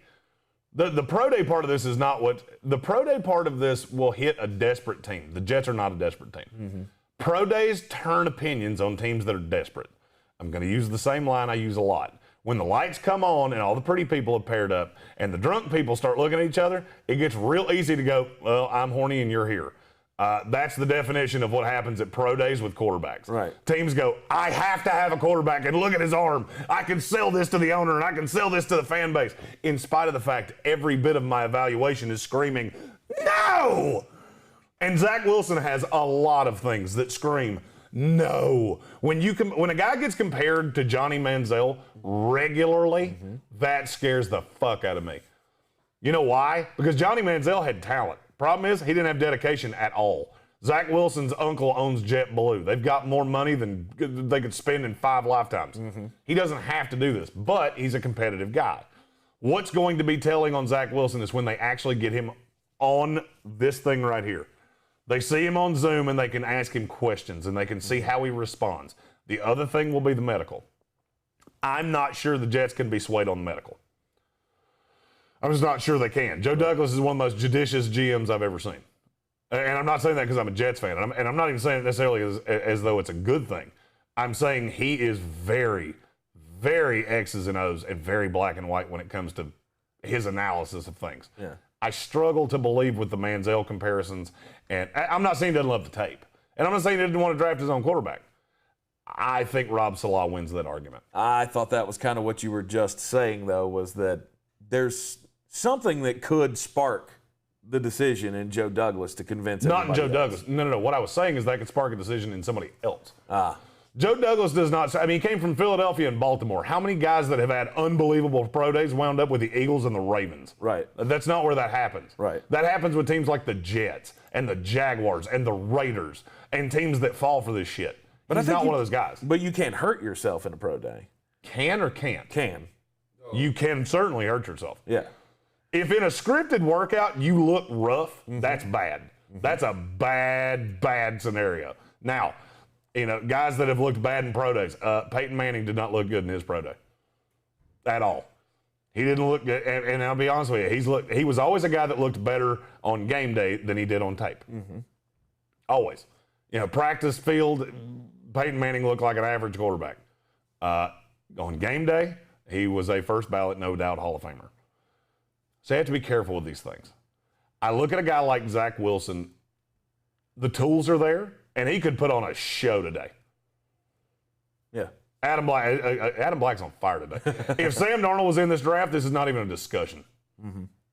S3: The pro day part of this is not what – the pro day part of this will hit a desperate team. The Jets are not a desperate team. Mm-hmm. Pro days turn opinions on teams that are desperate. I'm going to use the same line I use a lot. When the lights come on and all the pretty people have paired up and the drunk people start looking at each other, it gets real easy to go, well, I'm horny and you're here. That's the definition of what happens at pro days with quarterbacks.
S2: Right.
S3: Teams go, I have to have a quarterback, and look at his arm. I can sell this to the owner, and I can sell this to the fan base. In spite of the fact every bit of my evaluation is screaming, no! And Zach Wilson has a lot of things that scream, no. When a guy gets compared to Johnny Manziel regularly, that scares the fuck out of me. You know why? Because Johnny Manziel had talent. Problem is, he didn't have dedication at all. Zach Wilson's uncle owns JetBlue. They've got more money than they could spend in 5 lifetimes. Mm-hmm. He doesn't have to do this, but he's a competitive guy. What's going to be telling on Zach Wilson is when they actually get him on this thing right here. They see him on Zoom and they can ask him questions and they can see how he responds. The other thing will be the medical. I'm not sure the Jets can be swayed on the medical. I'm just not sure they can. Joe Douglas is one of the most judicious GMs I've ever seen. And I'm not saying that because I'm a Jets fan. And I'm not even saying it necessarily as though it's a good thing. I'm saying he is very, very X's and O's and very black and white when it comes to his analysis of things.
S2: Yeah.
S3: I struggle to believe with the Manziel comparisons. And I'm not saying he doesn't love the tape. And I'm not saying he didn't want to draft his own quarterback. I think Rob Saleh wins that argument.
S2: I thought that was kind of what you were just saying, though, was that there's something that could spark the decision in Joe Douglas to convince everybody
S3: Not in Joe
S2: else.
S3: Douglas. No. What I was saying is that could spark a decision in somebody else. Joe Douglas does not. I mean, he came from Philadelphia and Baltimore. How many guys that have had unbelievable pro days wound up with the Eagles and the Ravens?
S2: Right.
S3: That's not where that happens.
S2: Right.
S3: That happens with teams like the Jets and the Jaguars and the Raiders and teams that fall for this shit. But he's not one of those guys.
S2: But you can't hurt yourself in a pro day.
S3: Can or can't?
S2: Can.
S3: You can certainly hurt yourself.
S2: Yeah.
S3: If in a scripted workout you look rough, that's bad. That's a bad scenario. Now, guys that have looked bad in pro days, Peyton Manning did not look good in his pro day at all. He didn't look good, and I'll be honest with you, he was always a guy that looked better on game day than he did on tape. Always. Practice field, Peyton Manning looked like an average quarterback. On game day, he was a first ballot, no doubt, Hall of Famer. So you have to be careful with these things. I look at a guy like Zach Wilson, the tools are there, and he could put on a show today.
S2: Yeah.
S3: Adam Black's on fire today. If Sam Darnold was in this draft, this is not even a discussion.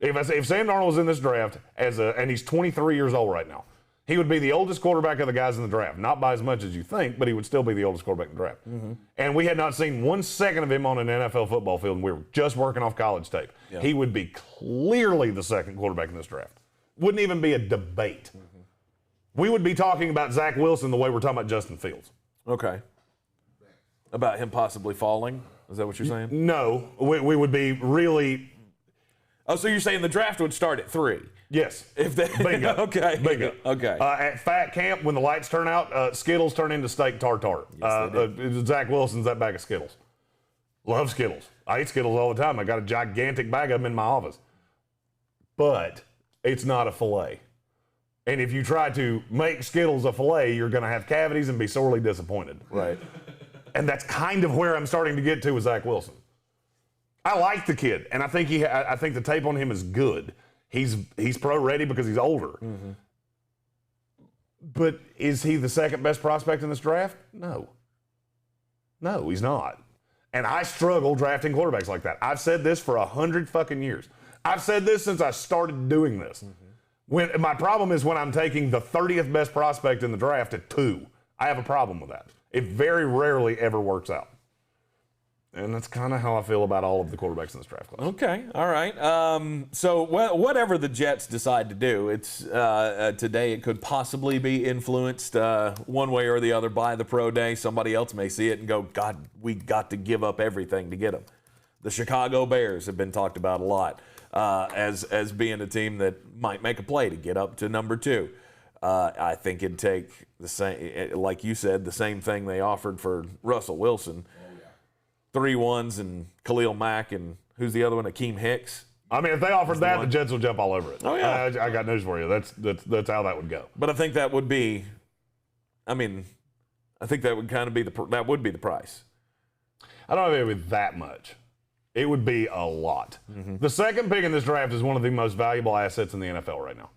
S3: If Sam Darnold was in this draft, and he's 23 years old right now, he would be the oldest quarterback of the guys in the draft. Not by as much as you think, but he would still be the oldest quarterback in the draft. And we had not seen 1 second of him on an NFL football field, and we were just working off college tape. Yeah. He would be clearly the second quarterback in this draft. Wouldn't even be a debate. We would be talking about Zach Wilson the way we're talking about Justin Fields.
S2: Okay. About him possibly falling? Is that what you're saying?
S3: No. We would be really...
S2: Oh, so you're saying the draft would start at 3?
S3: Yes.
S2: Bingo. Okay.
S3: Bingo.
S2: Okay.
S3: At Fat Camp, when the lights turn out, Skittles turn into steak tartare.
S2: Yes,
S3: Zach Wilson's that bag of Skittles. Love Skittles. I eat Skittles all the time. I got a gigantic bag of them in my office. But it's not a filet. And if you try to make Skittles a filet, you're going to have cavities and be sorely disappointed.
S2: Right.
S3: And that's kind of where I'm starting to get to with Zach Wilson. I like the kid, and I think the tape on him is good. He's pro ready because he's older. But is he the second best prospect in this draft? No. No, he's not. And I struggle drafting quarterbacks like that. I've said this for 100 fucking years. I've said this since I started doing this. When my problem is when I'm taking the 30th best prospect in the draft at 2. I have a problem with that. It very rarely ever works out. And that's kind of how I feel about all of the quarterbacks in this draft class.
S2: Okay, all right. So whatever the Jets decide to do, it's today it could possibly be influenced one way or the other by the pro day. Somebody else may see it and go, God, we got to give up everything to get them. The Chicago Bears have been talked about a lot as being a team that might make a play to get up to number 2. I think it'd take the same, like you said, the same thing they offered for Russell Wilson. 3 1s and Khalil Mack and who's the other one? Akeem Hicks.
S3: I mean, if they offered that, the Jets will jump all over it.
S2: Oh yeah,
S3: I got news for you. That's how that would go.
S2: But I think that would be, I think that would kind of be that would be the price.
S3: I don't know if it would be that much. It would be a lot. The second pick in this draft is one of the most valuable assets in the NFL right now.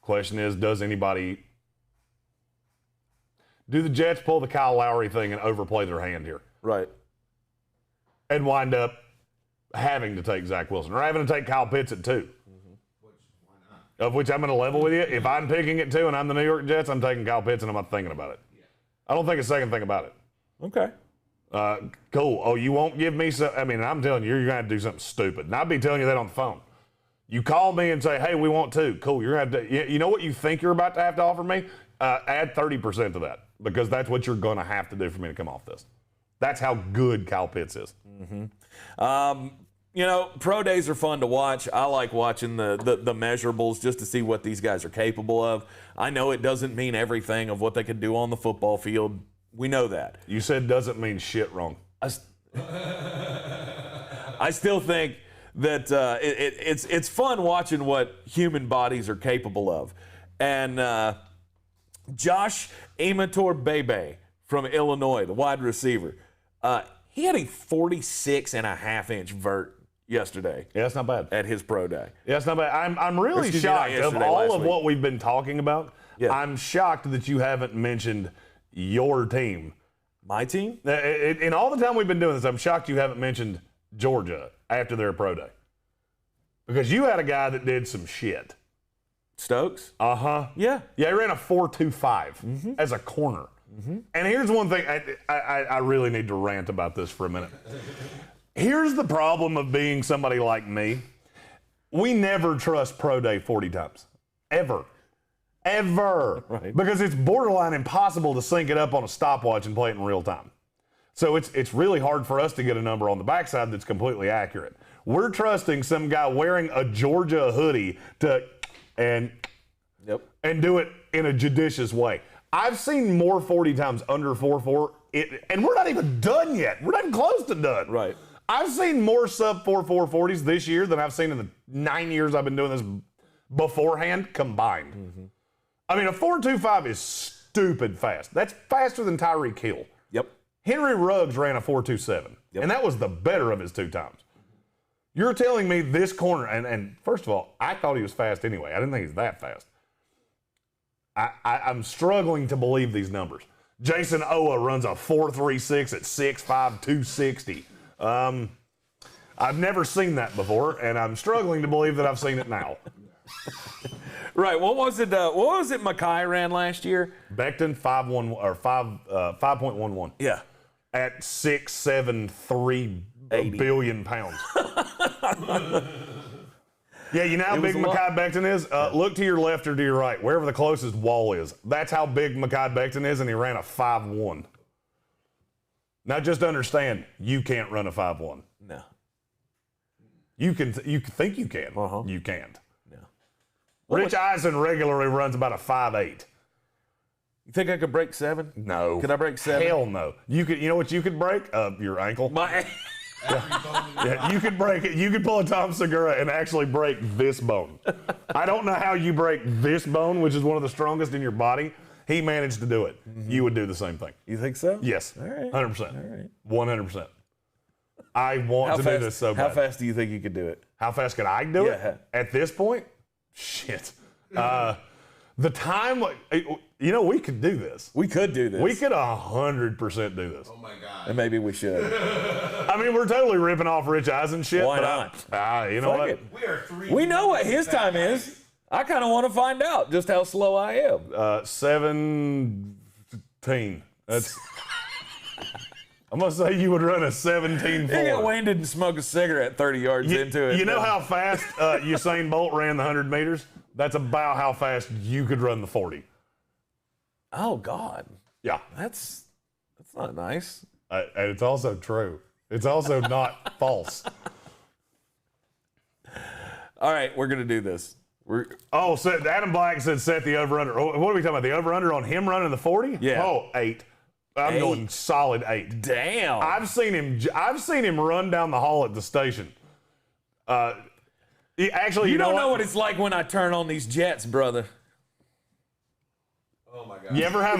S3: Question is, do the Jets pull the Kyle Lowry thing and overplay their hand here?
S2: Right.
S3: And wind up having to take Zach Wilson or having to take Kyle Pitts at 2.
S4: Why not?
S3: Of which I'm going to level with you. If I'm picking at 2 and I'm the New York Jets, I'm taking Kyle Pitts and I'm not thinking about it.
S4: Yeah.
S3: I don't think a second thing about it.
S2: Okay.
S3: Cool. Oh, you won't give me some. I mean, I'm telling you, you're going to have to do something stupid. And I'll be telling you that on the phone. You call me and say, hey, we want 2. Cool. You're going to have to, you know what you think you're about to have to offer me? Add 30% to that because that's what you're going to have to do for me to come off this. That's how good Kyle Pitts is.
S2: Pro days are fun to watch. I like watching the measurables just to see what these guys are capable of. I know it doesn't mean everything of what they can do on the football field. We know that.
S3: You said doesn't mean shit wrong.
S2: I still think that it's fun watching what human bodies are capable of. And Josh Imatorbhebhe from Illinois, the wide receiver, he had a 46.5-inch vert yesterday.
S3: Yeah, that's not bad.
S2: At his pro day.
S3: Yeah, that's not bad. I'm really shocked of all of what we've been talking about. Yeah. I'm shocked that you haven't mentioned your team.
S2: My team?
S3: In all the time we've been doing this, I'm shocked you haven't mentioned Georgia after their pro day. Because you had a guy that did some shit.
S2: Stokes?
S3: Uh-huh.
S2: Yeah.
S3: Yeah, he ran a 4.25 as a corner. And here's one thing, I really need to rant about this for a minute. Here's the problem of being somebody like me. We never trust Pro Day 40 times. Ever. Right. Because it's borderline impossible to sync it up on a stopwatch and play it in real time. So it's really hard for us to get a number on the backside that's completely accurate. We're trusting some guy wearing a Georgia hoodie and do it in a judicious way. I've seen more 40 times under 4.4, and we're not even done yet. We're not even close to done.
S2: Right.
S3: I've seen more sub 4.4 40s this year than I've seen in the 9 years I've been doing this beforehand combined. I mean, a 4.25 is stupid fast. That's faster than Tyreek Hill.
S2: Yep.
S3: Henry Ruggs ran a 4.27, and that was the better of his 2 times. You're telling me this corner, and first of all, I thought he was fast anyway. I didn't think he's that fast. I'm struggling to believe these numbers. Jason Owa runs a 4.36 at 6'5", 260. I've never seen that before, and I'm struggling to believe that I've seen it now.
S2: Right. What was it Mackay ran last year?
S3: Becton 5.11.
S2: Yeah.
S3: At 6'7", 3 billion pounds. Yeah, you know how big Mackay Becton is? Look to your left or to your right, wherever the closest wall is. That's how big Mackay Becton is, and he ran a 5.1. Now, just understand, you can't run a 5.1.
S2: No.
S3: You think you can. You can't.
S2: No.
S3: Rich Eisen regularly runs about a 5.8.
S2: You think I could break 7?
S3: No.
S2: Could I break 7?
S3: Hell no. You know what you could break? Your ankle.
S2: My
S3: Yeah, you could break it. You could pull a Tom Segura and actually break this bone. I don't know how you break this bone, which is one of the strongest in your body. He managed to do it. You would do the same thing.
S2: You think so?
S3: Yes.
S2: All right.
S3: 100%.
S2: All right.
S3: 100%. I want to do this so bad.
S2: How fast do you think you could do it?
S3: How fast could I do it? At this point? Shit. The time, we could do this.
S2: We could do this.
S3: We could 100% do this.
S4: Oh my God.
S2: And maybe we should.
S3: I mean, we're totally ripping off Rich Eisen shit.
S2: Why not?
S3: You know what?
S4: We are 3.
S2: We know what his time is. I kind of want to find out just how slow I am.
S3: 17. That's. I'm gonna say you would run a 17.4.
S2: Yeah, Wayne didn't smoke a cigarette 30 yards into it.
S3: You know how fast Usain Bolt ran the 100 meters? That's about how fast you could run the 40.
S2: Oh God.
S3: Yeah.
S2: That's not nice.
S3: And it's also true. It's also not false.
S2: All right, we're gonna do this.
S3: So Adam Black said set the over-under. What are we talking about? The over-under on him running the 40?
S2: Yeah.
S3: Oh, 8. I'm going solid 8.
S2: Damn.
S3: I've seen him run down the hall at the station. Actually,
S2: you don't know what it's like when I turn on these jets, brother.
S4: Oh my God.
S3: You ever have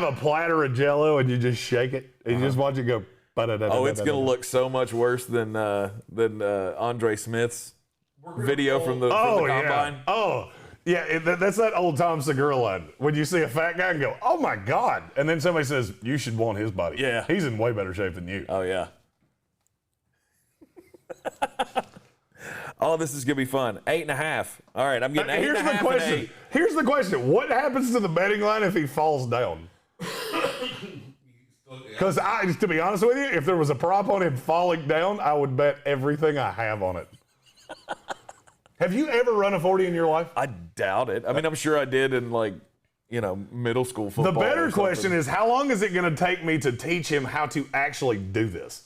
S3: a platter of Jell-O and you just shake it and you just watch it go?
S2: Oh, it's gonna look so much worse than Andre Smith's video from the combine.
S3: Oh, yeah. That's that old Tom Segura line. When you see a fat guy and go, "Oh my God," and then somebody says, "You should want his body."
S2: Yeah,
S3: he's in way better shape than you.
S2: Oh yeah. Oh, this is gonna be fun. 8.5. All right, I'm getting 8.5.
S3: Here's the question. Here's the question. What happens to the betting line if he falls down? Because to be honest with you, if there was a prop on him falling down, I would bet everything I have on it. Have you ever run a 40 in your life?
S2: I doubt it. I mean, I'm sure I did in middle school football.
S3: The better question is, how long is it going to take me to teach him how to actually do this?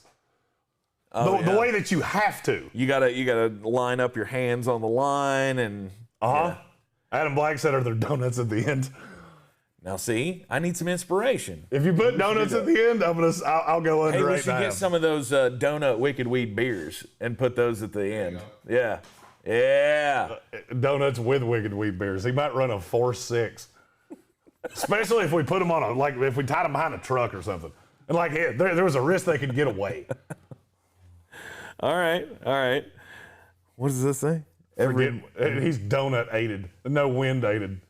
S3: The way that you have to.
S2: You gotta line up your hands on the line and. Yeah.
S3: Adam Black said, "Are there donuts at the end?"
S2: Now, see, I need some inspiration.
S3: If you put donuts at the end, I'll go under 8.5.
S2: Hey, we should get some of those donut Wicked Weed beers and put those at the end. Yeah.
S3: Donuts with Wicked Weed beers. He might run a 4.6. Especially if we put them on if we tied them behind a truck or something. And there was a risk they could get away.
S2: All right. What does this say?
S3: He's donut aided, no wind aided.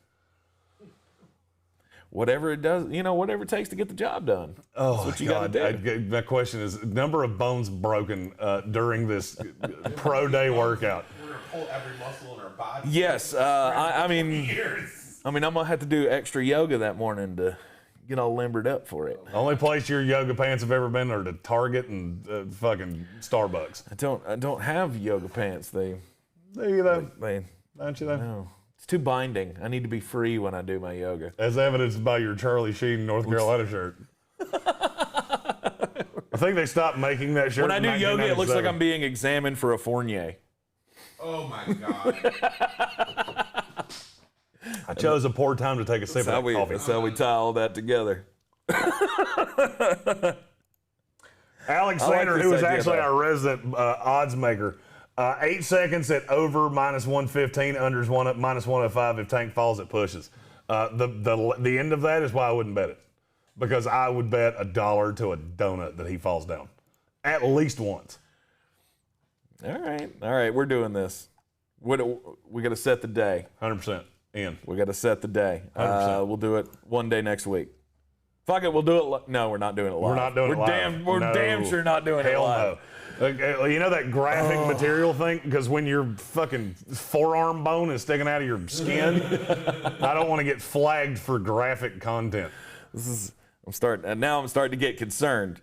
S2: Whatever it does, whatever it takes to get the job done.
S3: Oh,
S2: that's what you got to do.
S3: My question is, number of bones broken during this pro day workout.
S4: We're going to pull every muscle in our body.
S2: Yes. I'm going to have to do extra yoga that morning to get all limbered up for it.
S3: The only place your yoga pants have ever been are to Target and fucking Starbucks.
S2: I don't have yoga pants.
S3: There you go.
S2: They
S3: Don't you though?
S2: no. It's too binding. I need to be free when I do my yoga.
S3: As evidenced by your Charlie Sheen North Carolina shirt. I think they stopped making that shirt.
S2: When I do
S3: in
S2: yoga, it looks like
S3: 1997.
S2: I'm being examined for a Fournier.
S4: Oh my God.
S3: I chose a poor time to take a sip of that coffee.
S2: That's how we tie all that together.
S3: Alexander,
S2: this
S3: who was
S2: idea,
S3: actually
S2: though.
S3: our resident odds maker, 8 seconds at over -115, unders -105. If Tank falls, it pushes. The end of that is why I wouldn't bet it, because I would bet $1 to a donut that he falls down, at least once.
S2: All right, we're doing this. We got to set the day.
S3: 100% in.
S2: We got to set the day.
S3: 100%.
S2: We'll do it one day next week. Fuck it, we'll do it. No, we're not doing it live.
S3: We're not doing it live.
S2: We're
S3: No.
S2: damn sure not doing it
S3: Hell
S2: live.
S3: no. You know that graphic material thing? Because when your fucking forearm bone is sticking out of your skin, I don't want to get flagged for graphic content.
S2: I'm starting to get concerned.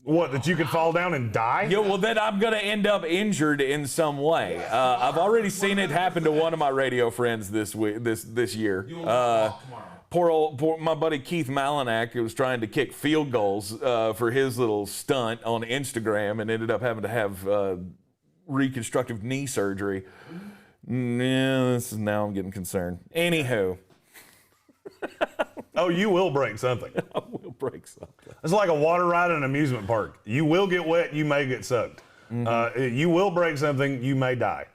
S3: What, that you could fall down and die?
S2: Yeah, well, then I'm going to end up injured in some way. I've already seen it happen to one of my radio friends this year.
S4: You will walk tomorrow.
S2: Poor my buddy Keith Malinak, who was trying to kick field goals for his little stunt on Instagram and ended up having to have reconstructive knee surgery. Yeah, now I'm getting concerned. Anywho.
S3: Oh, you will break something.
S2: I will break something.
S3: It's like a water ride in an amusement park. You will get wet, you may get soaked. You will break something, you may die.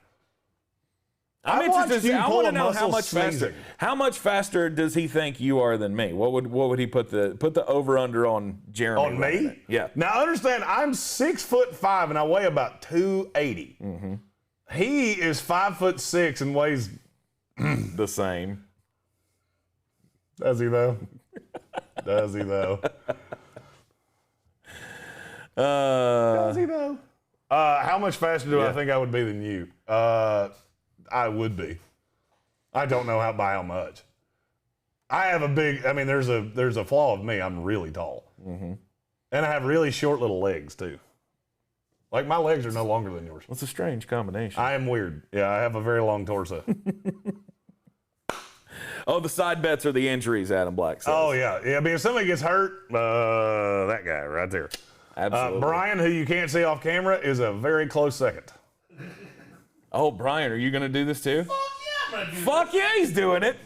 S2: I'm
S3: watched
S2: interested.
S3: you
S2: I
S3: pull
S2: want
S3: a
S2: to know how
S3: muscle
S2: much faster.
S3: sneezing.
S2: How much faster does he think you are than me? What would he put the over under on Jeremy?
S3: On
S2: running
S3: me?
S2: it? Yeah.
S3: Now understand, I'm 6'5" and I weigh about 280. He is 5'6" and weighs.
S2: The same.
S3: Does he though? Does he though? Does he though? How much faster do I think I would be than you? I would be. I don't know by how much. I have a big. I mean, there's a flaw of me. I'm really tall, and I have really short little legs too. Like my legs are no longer than yours.
S2: That's a strange combination.
S3: I am weird. Yeah, I have a very long torso.
S2: Oh, the side bets are the injuries, Adam Black says.
S3: Oh yeah. I mean, if somebody gets hurt, that guy right there.
S2: Absolutely.
S3: Brian, who you can't see off camera, is a very close second.
S2: Oh, Brian, are you going to do this too?
S4: Fuck yeah, I'm gonna do
S2: Fuck yeah, he's doing it.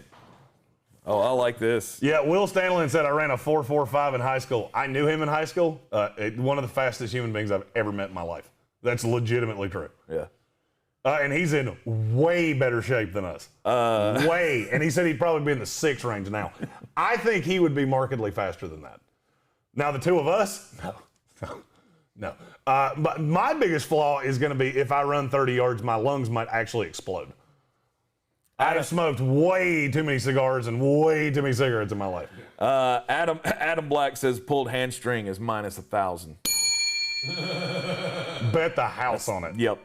S2: Oh, I like this.
S3: Yeah, Will Stanley said I ran a 4.45 in high school. I knew him in high school. One of the fastest human beings I've ever met in my life. That's legitimately true.
S2: Yeah.
S3: And he's in way better shape than us. Way. And he said he'd probably be in the 6 range now. I think he would be markedly faster than that. Now, the two of us, no. But my biggest flaw is going to be if I run 30 yards, my lungs might actually explode. I have smoked way too many cigars and way too many cigarettes in my life.
S2: Adam Black says pulled hamstring is -1,000.
S3: Bet the house on it.
S2: Yep.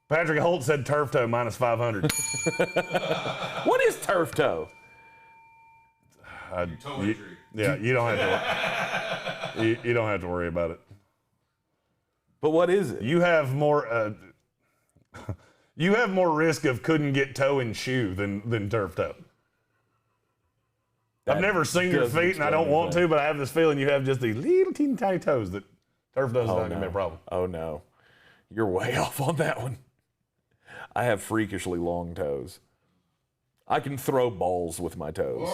S3: Patrick Holt said turf toe -500.
S2: What is turf toe?
S4: toe injury.
S3: Yeah, you don't have to. You don't have to worry about it.
S2: But what is it?
S3: You have more. You have more risk of couldn't get toe in shoe than turf toe. I've never seen your feet, and I don't want to, but I have this feeling you have just these little teeny tiny toes that turf toe is not going to be a problem.
S2: Oh no, you're way off on that one. I have freakishly long toes. I can throw balls with my toes.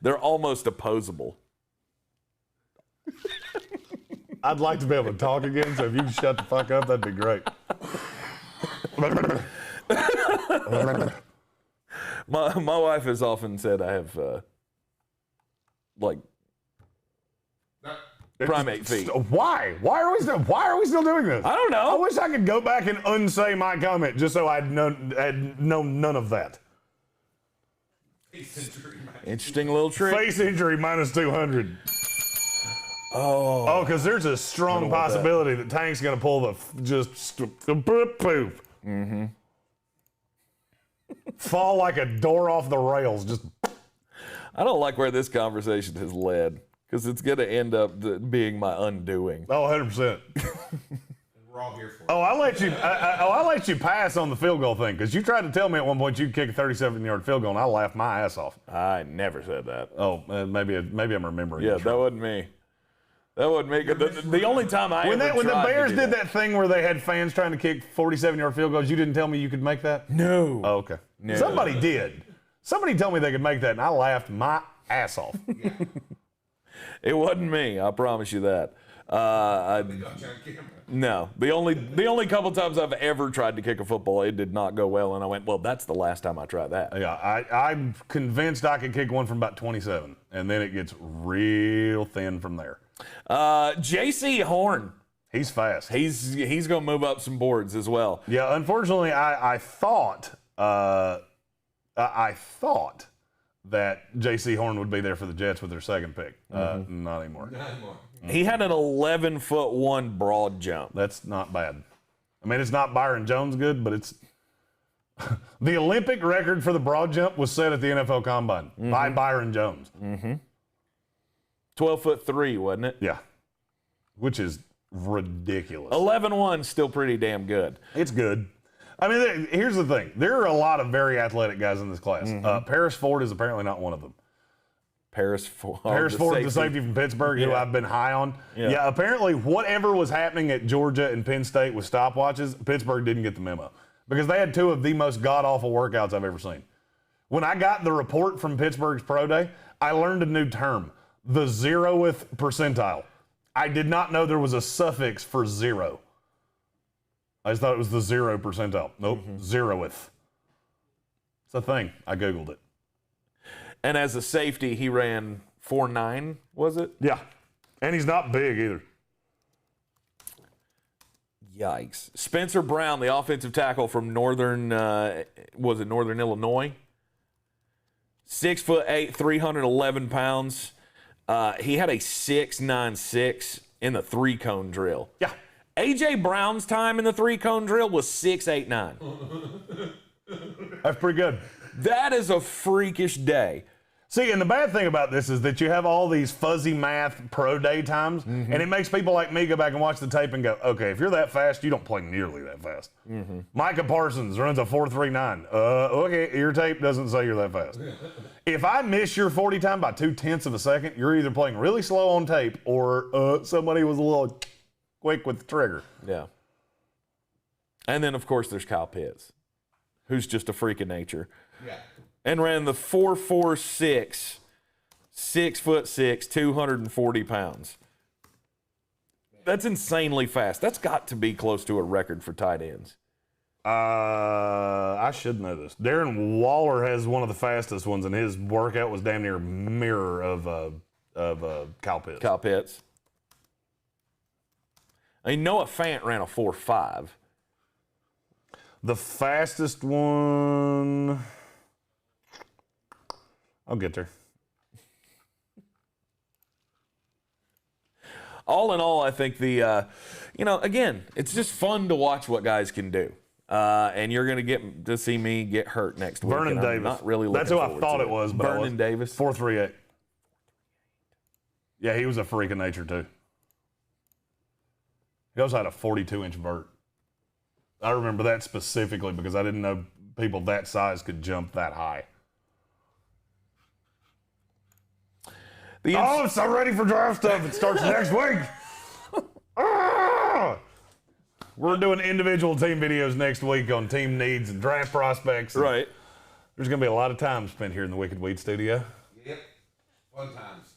S2: They're almost opposable.
S3: I'd like to be able to talk again, so if you can shut the fuck up, that'd be great.
S2: My wife has often said I have primate feet.
S3: Why? Why are we still doing this?
S2: I don't know.
S3: I wish I could go back and unsay my comment just so I'd known none of that.
S2: Interesting little trick.
S3: Face injury -200. Oh, because there's a strong possibility that Tank's going to pull the poop.
S2: Mm-hmm.
S3: fall like a door off the rails. Just
S2: I don't like where this conversation has led because it's going to end up being my undoing.
S3: 100%.
S4: We're all here for it.
S3: Oh, I let you pass on the field goal thing because you tried to tell me at one point you'd kick a 37-yard field goal, and I laughed my ass off.
S2: I never said that.
S3: Oh, maybe I'm remembering.
S2: Yeah,
S3: it
S2: that wasn't me. That wasn't me. The only time when the
S3: Bears did that thing where they had fans trying to kick 47-yard field goals, you didn't tell me you could make that?
S2: No.
S3: Oh, okay.
S2: No.
S3: Somebody did. Somebody told me they could make that, and I laughed my ass off.
S4: Yeah.
S2: It wasn't me. I promise you that. No. The only couple times I've ever tried to kick a football, it did not go well, and I went, well, that's the last time I tried that.
S3: Yeah, I'm convinced I could kick one from about 27, and then it gets real thin from there.
S2: J.C. Horn.
S3: He's fast.
S2: He's going to move up some boards as well.
S3: Yeah, unfortunately, I thought that J.C. Horn would be there for the Jets with their second pick. Not anymore.
S4: Not anymore.
S2: He had an 11-1 broad jump.
S3: That's not bad. I mean, it's not Byron Jones good, but it's the Olympic record for the broad jump was set at the NFL Combine by Byron Jones.
S2: 12'3", wasn't it?
S3: Yeah, which is ridiculous.
S2: 11-1, still pretty damn good.
S3: It's good. I mean, here's the thing. There are a lot of very athletic guys in this class. Paris Ford is apparently not one of them.
S2: Paris Ford,
S3: the safety from Pittsburgh, who I've been high on. Yeah, apparently whatever was happening at Georgia and Penn State with stopwatches, Pittsburgh didn't get the memo because they had two of the most god-awful workouts I've ever seen. When I got the report from Pittsburgh's Pro Day, I learned a new term, the 0th percentile. I did not know there was a suffix for 0. I just thought it was the 0 percentile. Nope, 0th. It's a thing. I Googled it.
S2: And as a safety, he ran 4.9, was it?
S3: Yeah. And he's not big either.
S2: Yikes. Spencer Brown, the offensive tackle from Northern Illinois? 6'8", 311 pounds. He had a 6.96 in the 3-cone drill.
S3: Yeah.
S2: A.J. Brown's time in the 3-cone drill was 6.89.
S3: That's pretty good.
S2: That is a freakish day.
S3: See, and the bad thing about this is that you have all these fuzzy math pro day times, and it makes people like me go back and watch the tape and go, okay, if you're that fast, you don't play nearly that fast. Micah Parsons runs a 4.39. Okay, your tape doesn't say you're that fast. If I miss your 40 time by 0.2 of a second, you're either playing really slow on tape or somebody was a little quick with the trigger.
S2: Yeah. And then, of course, there's Kyle Pitts, who's just a freak of nature.
S4: Yeah.
S2: And ran the 4.46, 6'6", 240 pounds. That's insanely fast. That's got to be close to a record for tight ends.
S3: I should know this. Darren Waller has one of the fastest ones, and his workout was damn near a mirror of Kyle Pitts.
S2: Kyle Pitts. I mean, Noah Fant ran a 4.5.
S3: The fastest one... I'll get there.
S2: All in all, I think again, it's just fun to watch what guys can do. And you're going to get to see me get hurt next week.
S3: Vernon Davis.
S2: Not really looking
S3: That's who I
S2: forward
S3: thought
S2: to
S3: it was. But
S2: Vernon Davis.
S3: 4.38. Yeah, he was a freak of nature, too. He also had a 42-inch vert. I remember that specifically because I didn't know people that size could jump that high. I'm so ready for draft stuff. It starts next week. We're doing individual team videos next week on team needs and draft prospects.
S2: Right.
S3: There's going to be a lot of time spent here in the Wicked Weed studio.
S4: Yep. Fun times.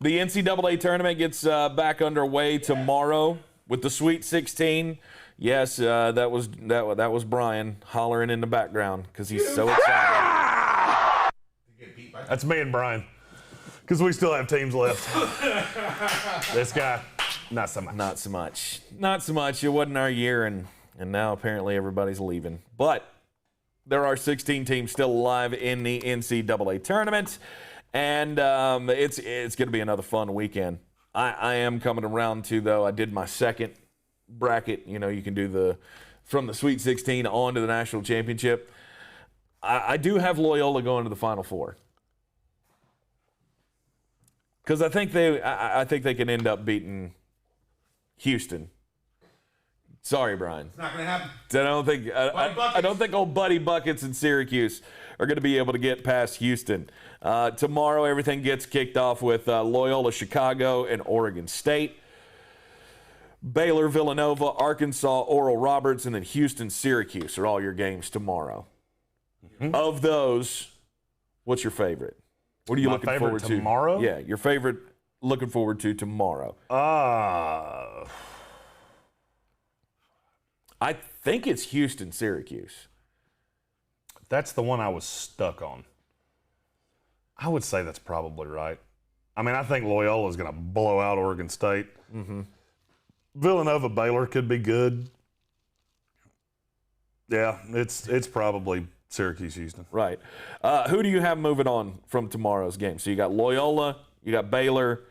S2: The NCAA tournament gets back underway tomorrow with the Sweet 16. Yes, that was Brian hollering in the background because he's so excited.
S3: That's me and Brian. Because we still have teams left. This guy, not so much.
S2: Not so much. Not so much. It wasn't our year, and now apparently everybody's leaving. But there are 16 teams still alive in the NCAA tournament, and it's going to be another fun weekend. I am coming around to, though, I did my second bracket. You know, you can do from the Sweet 16 on to the national championship. I do have Loyola going to the Final Four. Because I think they can end up beating Houston. Sorry, Brian.
S4: It's not going to happen.
S2: I don't think old Buddy Buckets in Syracuse are going to be able to get past Houston. Tomorrow, everything gets kicked off with Loyola Chicago and Oregon State. Baylor, Villanova, Arkansas, Oral Roberts, and then Houston, Syracuse are all your games tomorrow. Mm-hmm. Of those, what's your favorite? What are you looking forward to
S3: tomorrow?
S2: Yeah, your favorite looking forward to tomorrow. I think it's Houston, Syracuse.
S3: That's the one I was stuck on. I would say that's probably right. I mean, I think Loyola is going to blow out Oregon State. Mm-hmm. Villanova, Baylor could be good. Yeah, it's probably Syracuse, Houston.
S2: Right. Who do you have moving on from tomorrow's game? So you got Loyola, you got Baylor,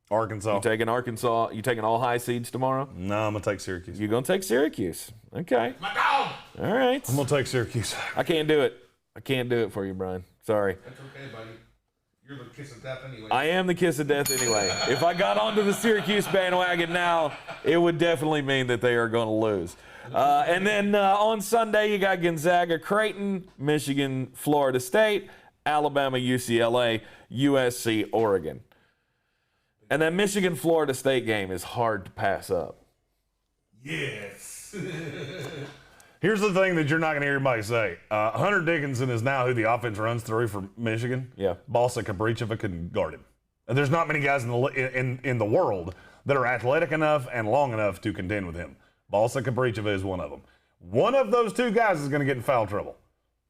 S3: Arkansas.
S2: You taking Arkansas? You taking all high seeds tomorrow?
S3: No, I'm gonna take Syracuse.
S2: You're gonna take Syracuse. Okay.
S4: My dog!
S2: All right.
S3: I'm gonna take Syracuse.
S2: I can't do it. I can't do it for you, Brian. Sorry.
S4: That's okay, buddy. You're the kiss of death anyway.
S2: I am the kiss of death anyway. If I got onto the Syracuse bandwagon now, it would definitely mean that they are going to lose. And then on Sunday, you got Gonzaga, Creighton, Michigan, Florida State, Alabama, UCLA, USC, Oregon. And that Michigan-Florida State game is hard to pass up.
S4: Yes.
S3: Here's the thing that you're not going to hear anybody say. Hunter Dickinson is now who the offense runs through for Michigan.
S2: Yeah.
S3: Balsa Capricheva couldn't guard him. And there's not many guys in the world that are athletic enough and long enough to contend with him. Balsa Capricheva is one of them. One of those two guys is going to get in foul trouble.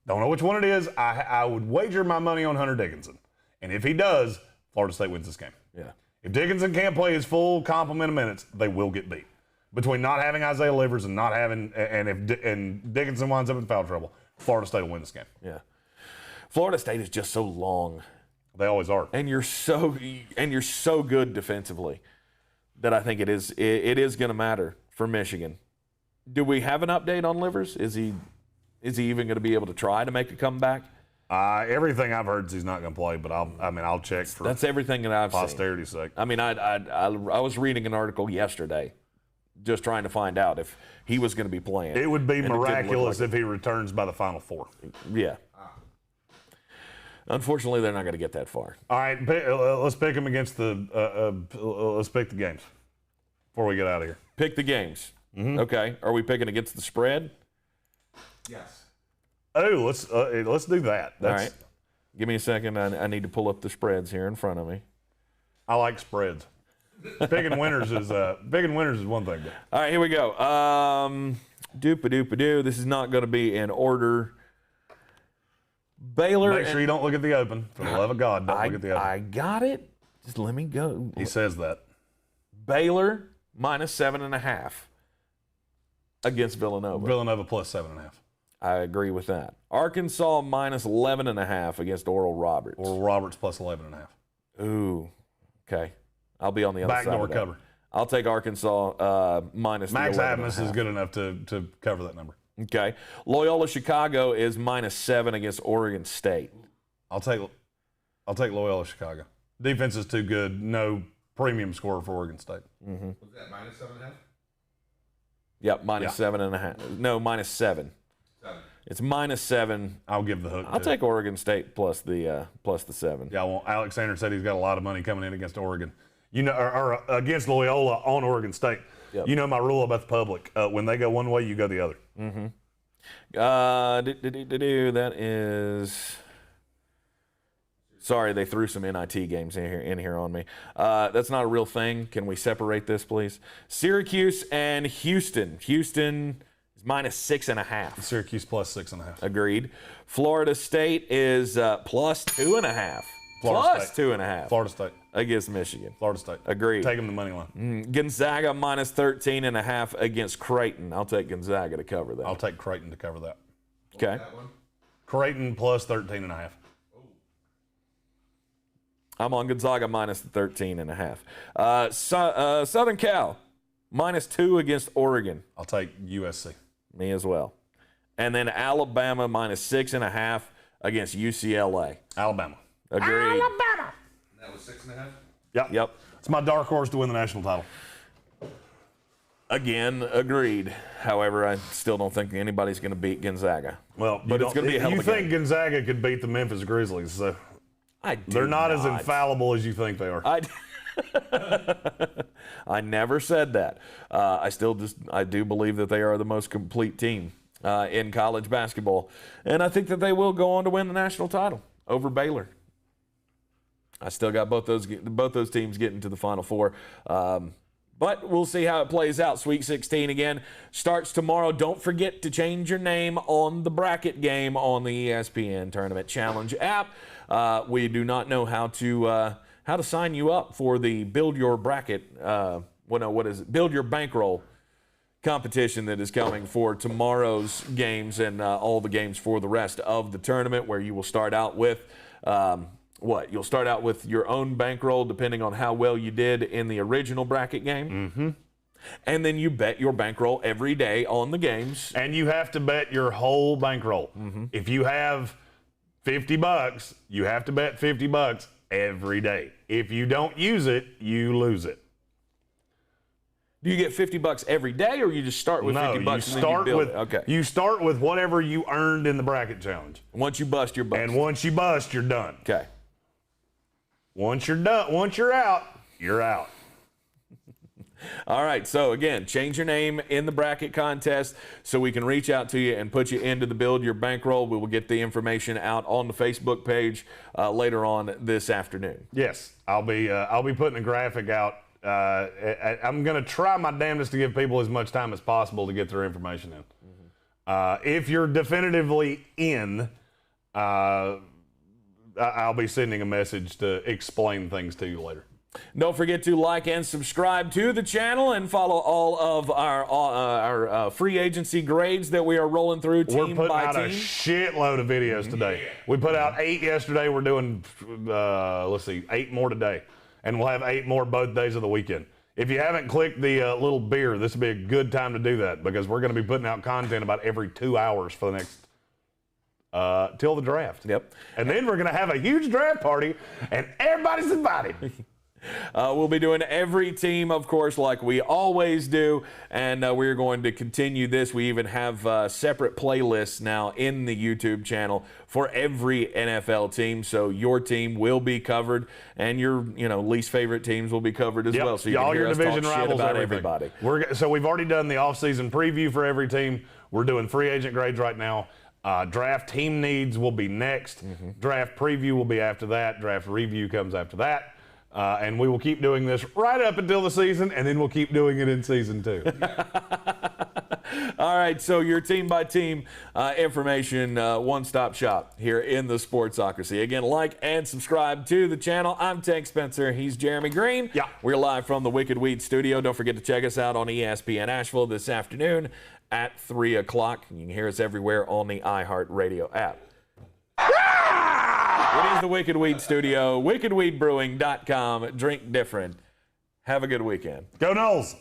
S3: Don't know which one it is. I would wager my money on Hunter Dickinson. And if he does, Florida State wins this game.
S2: Yeah.
S3: If Dickinson can't play his full complement of minutes, they will get beat. Between not having Isaiah Livers and not having, and Dickinson winds up in foul trouble, Florida State will win this game.
S2: Yeah. Florida State is just so long.
S3: They always are.
S2: And you're so good defensively that I think it is going to matter for Michigan. Do we have an update on Livers? Is he even going to be able to try to make a comeback?
S3: Everything I've heard is he's not going to play, but I'll check for
S2: that's everything that I've
S3: posterity's sake.
S2: I mean, I was reading an article yesterday, just trying to find out if he was going to be playing.
S3: It would be miraculous if he returns by the Final Four.
S2: Yeah. Unfortunately, they're not going to get that far.
S3: All right, let's pick them against let's pick the games before we get out of here.
S2: Pick the games. Mm-hmm. Okay. Are we picking against the spread?
S4: Yes.
S3: Oh, let's do that.
S2: All right. Give me a second. I need to pull up the spreads here in front of me.
S3: I like spreads. Picking winners is one thing.
S2: All right, here we go. Doop-a-doop-a-doo. This is not going to be in order. Baylor.
S3: Make sure you don't look at the open. For the love of God, don't look at the open.
S2: I got it. Just let me go.
S3: He says that.
S2: Baylor -7.5 against Villanova.
S3: Villanova +7.5.
S2: I agree with that. Arkansas -11.5 against Oral Roberts.
S3: Oral Roberts +11.5.
S2: Ooh, okay. I'll be on the other side.
S3: Backdoor cover.
S2: I'll take Arkansas minus
S3: Max
S2: the
S3: Adams is good enough to cover that number.
S2: Okay. Loyola Chicago is -7 against Oregon State.
S3: I'll take Loyola Chicago. Defense is too good. No premium score for Oregon State.
S2: Mm-hmm.
S4: Was that -7.5?
S2: Yep, -7.5. No, -7.
S4: 7.
S2: It's -7.
S3: I'll give the hook.
S2: I'll take Oregon State plus the 7.
S3: Yeah, well, Alexander said he's got a lot of money coming in against Oregon. You know, or against Loyola on Oregon State. Yep. You know my rule about the public. When they go one way, you go the other.
S2: Mm-hmm. That is. Sorry, they threw some NIT games in here on me. That's not a real thing. Can we separate this, please? Syracuse and Houston. Houston is -6.5.
S3: Syracuse +6.5.
S2: Agreed. Florida State is +2.5. +2.5.
S3: Florida State.
S2: Against Michigan.
S3: Florida State.
S2: Agreed.
S3: Take them the money line.
S2: Gonzaga -13.5 against Creighton. I'll take Gonzaga to cover that.
S3: I'll take Creighton to cover that.
S2: Okay.
S3: Creighton +13.5.
S2: I'm on Gonzaga -13.5. Southern Cal -2 against Oregon.
S3: I'll take USC.
S2: Me as well. And then Alabama -6.5 against UCLA.
S3: Alabama.
S2: Agreed.
S4: That was 6.5.
S2: Yep.
S3: It's my dark horse to win the national title.
S2: Again, agreed. However, I still don't think anybody's going to beat Gonzaga.
S3: Well,
S2: but it's going to be a hell of a
S3: You think
S2: game.
S3: Gonzaga could beat the Memphis Grizzlies, so they're not as infallible as you think they are.
S2: I never said that. I do believe that they are the most complete team in college basketball, and I think that they will go on to win the national title over Baylor. I still got both those teams getting to the Final Four. But we'll see how it plays out. Sweet 16 again starts tomorrow. Don't forget to change your name on the bracket game on the ESPN Tournament Challenge app. We do not know how to sign you up for the Build Your Bracket. Build Your Bankroll competition that is coming for tomorrow's games and all the games for the rest of the tournament, where you will start out with You'll start out with your own bankroll depending on how well you did in the original bracket game.
S3: Mm-hmm.
S2: And then you bet your bankroll every day on the games.
S3: And you have to bet your whole bankroll.
S2: Mm-hmm.
S3: If you have $50, you have to bet $50 every day. If you don't use it, you lose it.
S2: Do you get $50 every day, or you just start with $50
S3: you
S2: and
S3: start
S2: then you build
S3: with
S2: it? Okay.
S3: You start with whatever you earned in the bracket challenge.
S2: Once you bust, you're busted.
S3: And once you bust, you're done.
S2: Okay.
S3: Once you're done, once you're out, you're out.
S2: All right, so again, change your name in the bracket contest so we can reach out to you and put you into the Build Your Bankroll. We will get the information out on the Facebook page later on this afternoon.
S3: Yes, I'll be putting a graphic out. I'm going to try my damnedest to give people as much time as possible to get their information in. Mm-hmm. If you're definitively in, I'll be sending a message to explain things to you later.
S2: Don't forget to like and subscribe to the channel and follow all of our free agency grades that we are rolling through team by team.
S3: We're putting out a shitload of videos today. We put out 8 yesterday. We're doing, 8 more today. And we'll have 8 more both days of the weekend. If you haven't clicked the little beer, this would be a good time to do that, because we're going to be putting out content about every 2 hours for the next till the draft.
S2: Yep.
S3: And then we're going to have a huge draft party, and everybody's invited.
S2: We'll be doing every team, of course, like we always do, and we're going to continue this. We even have separate playlists now in the YouTube channel for every NFL team, so your team will be covered, and your least favorite teams will be covered as well. So you can hear us talk shit about everybody.
S3: So we've already done the offseason preview for every team. We're doing free agent grades right now. Draft team needs will be next. Mm-hmm. Draft preview will be after that. Draft review comes after that. And we will keep doing this right up until the season, and then we'll keep doing it in season 2.
S2: All right, so your team-by-team information, one-stop shop here in the Sportsocracy. Again, like and subscribe to the channel. I'm Tank Spencer. He's Jeremy Greene.
S3: Yeah.
S2: We're live from the Wicked Weed studio. Don't forget to check us out on ESPN Asheville this afternoon at 3 o'clock. You can hear us everywhere on the iHeartRadio app. It is the Wicked Weed studio, wickedweedbrewing.com. Drink different. Have a good weekend.
S3: Go Noles!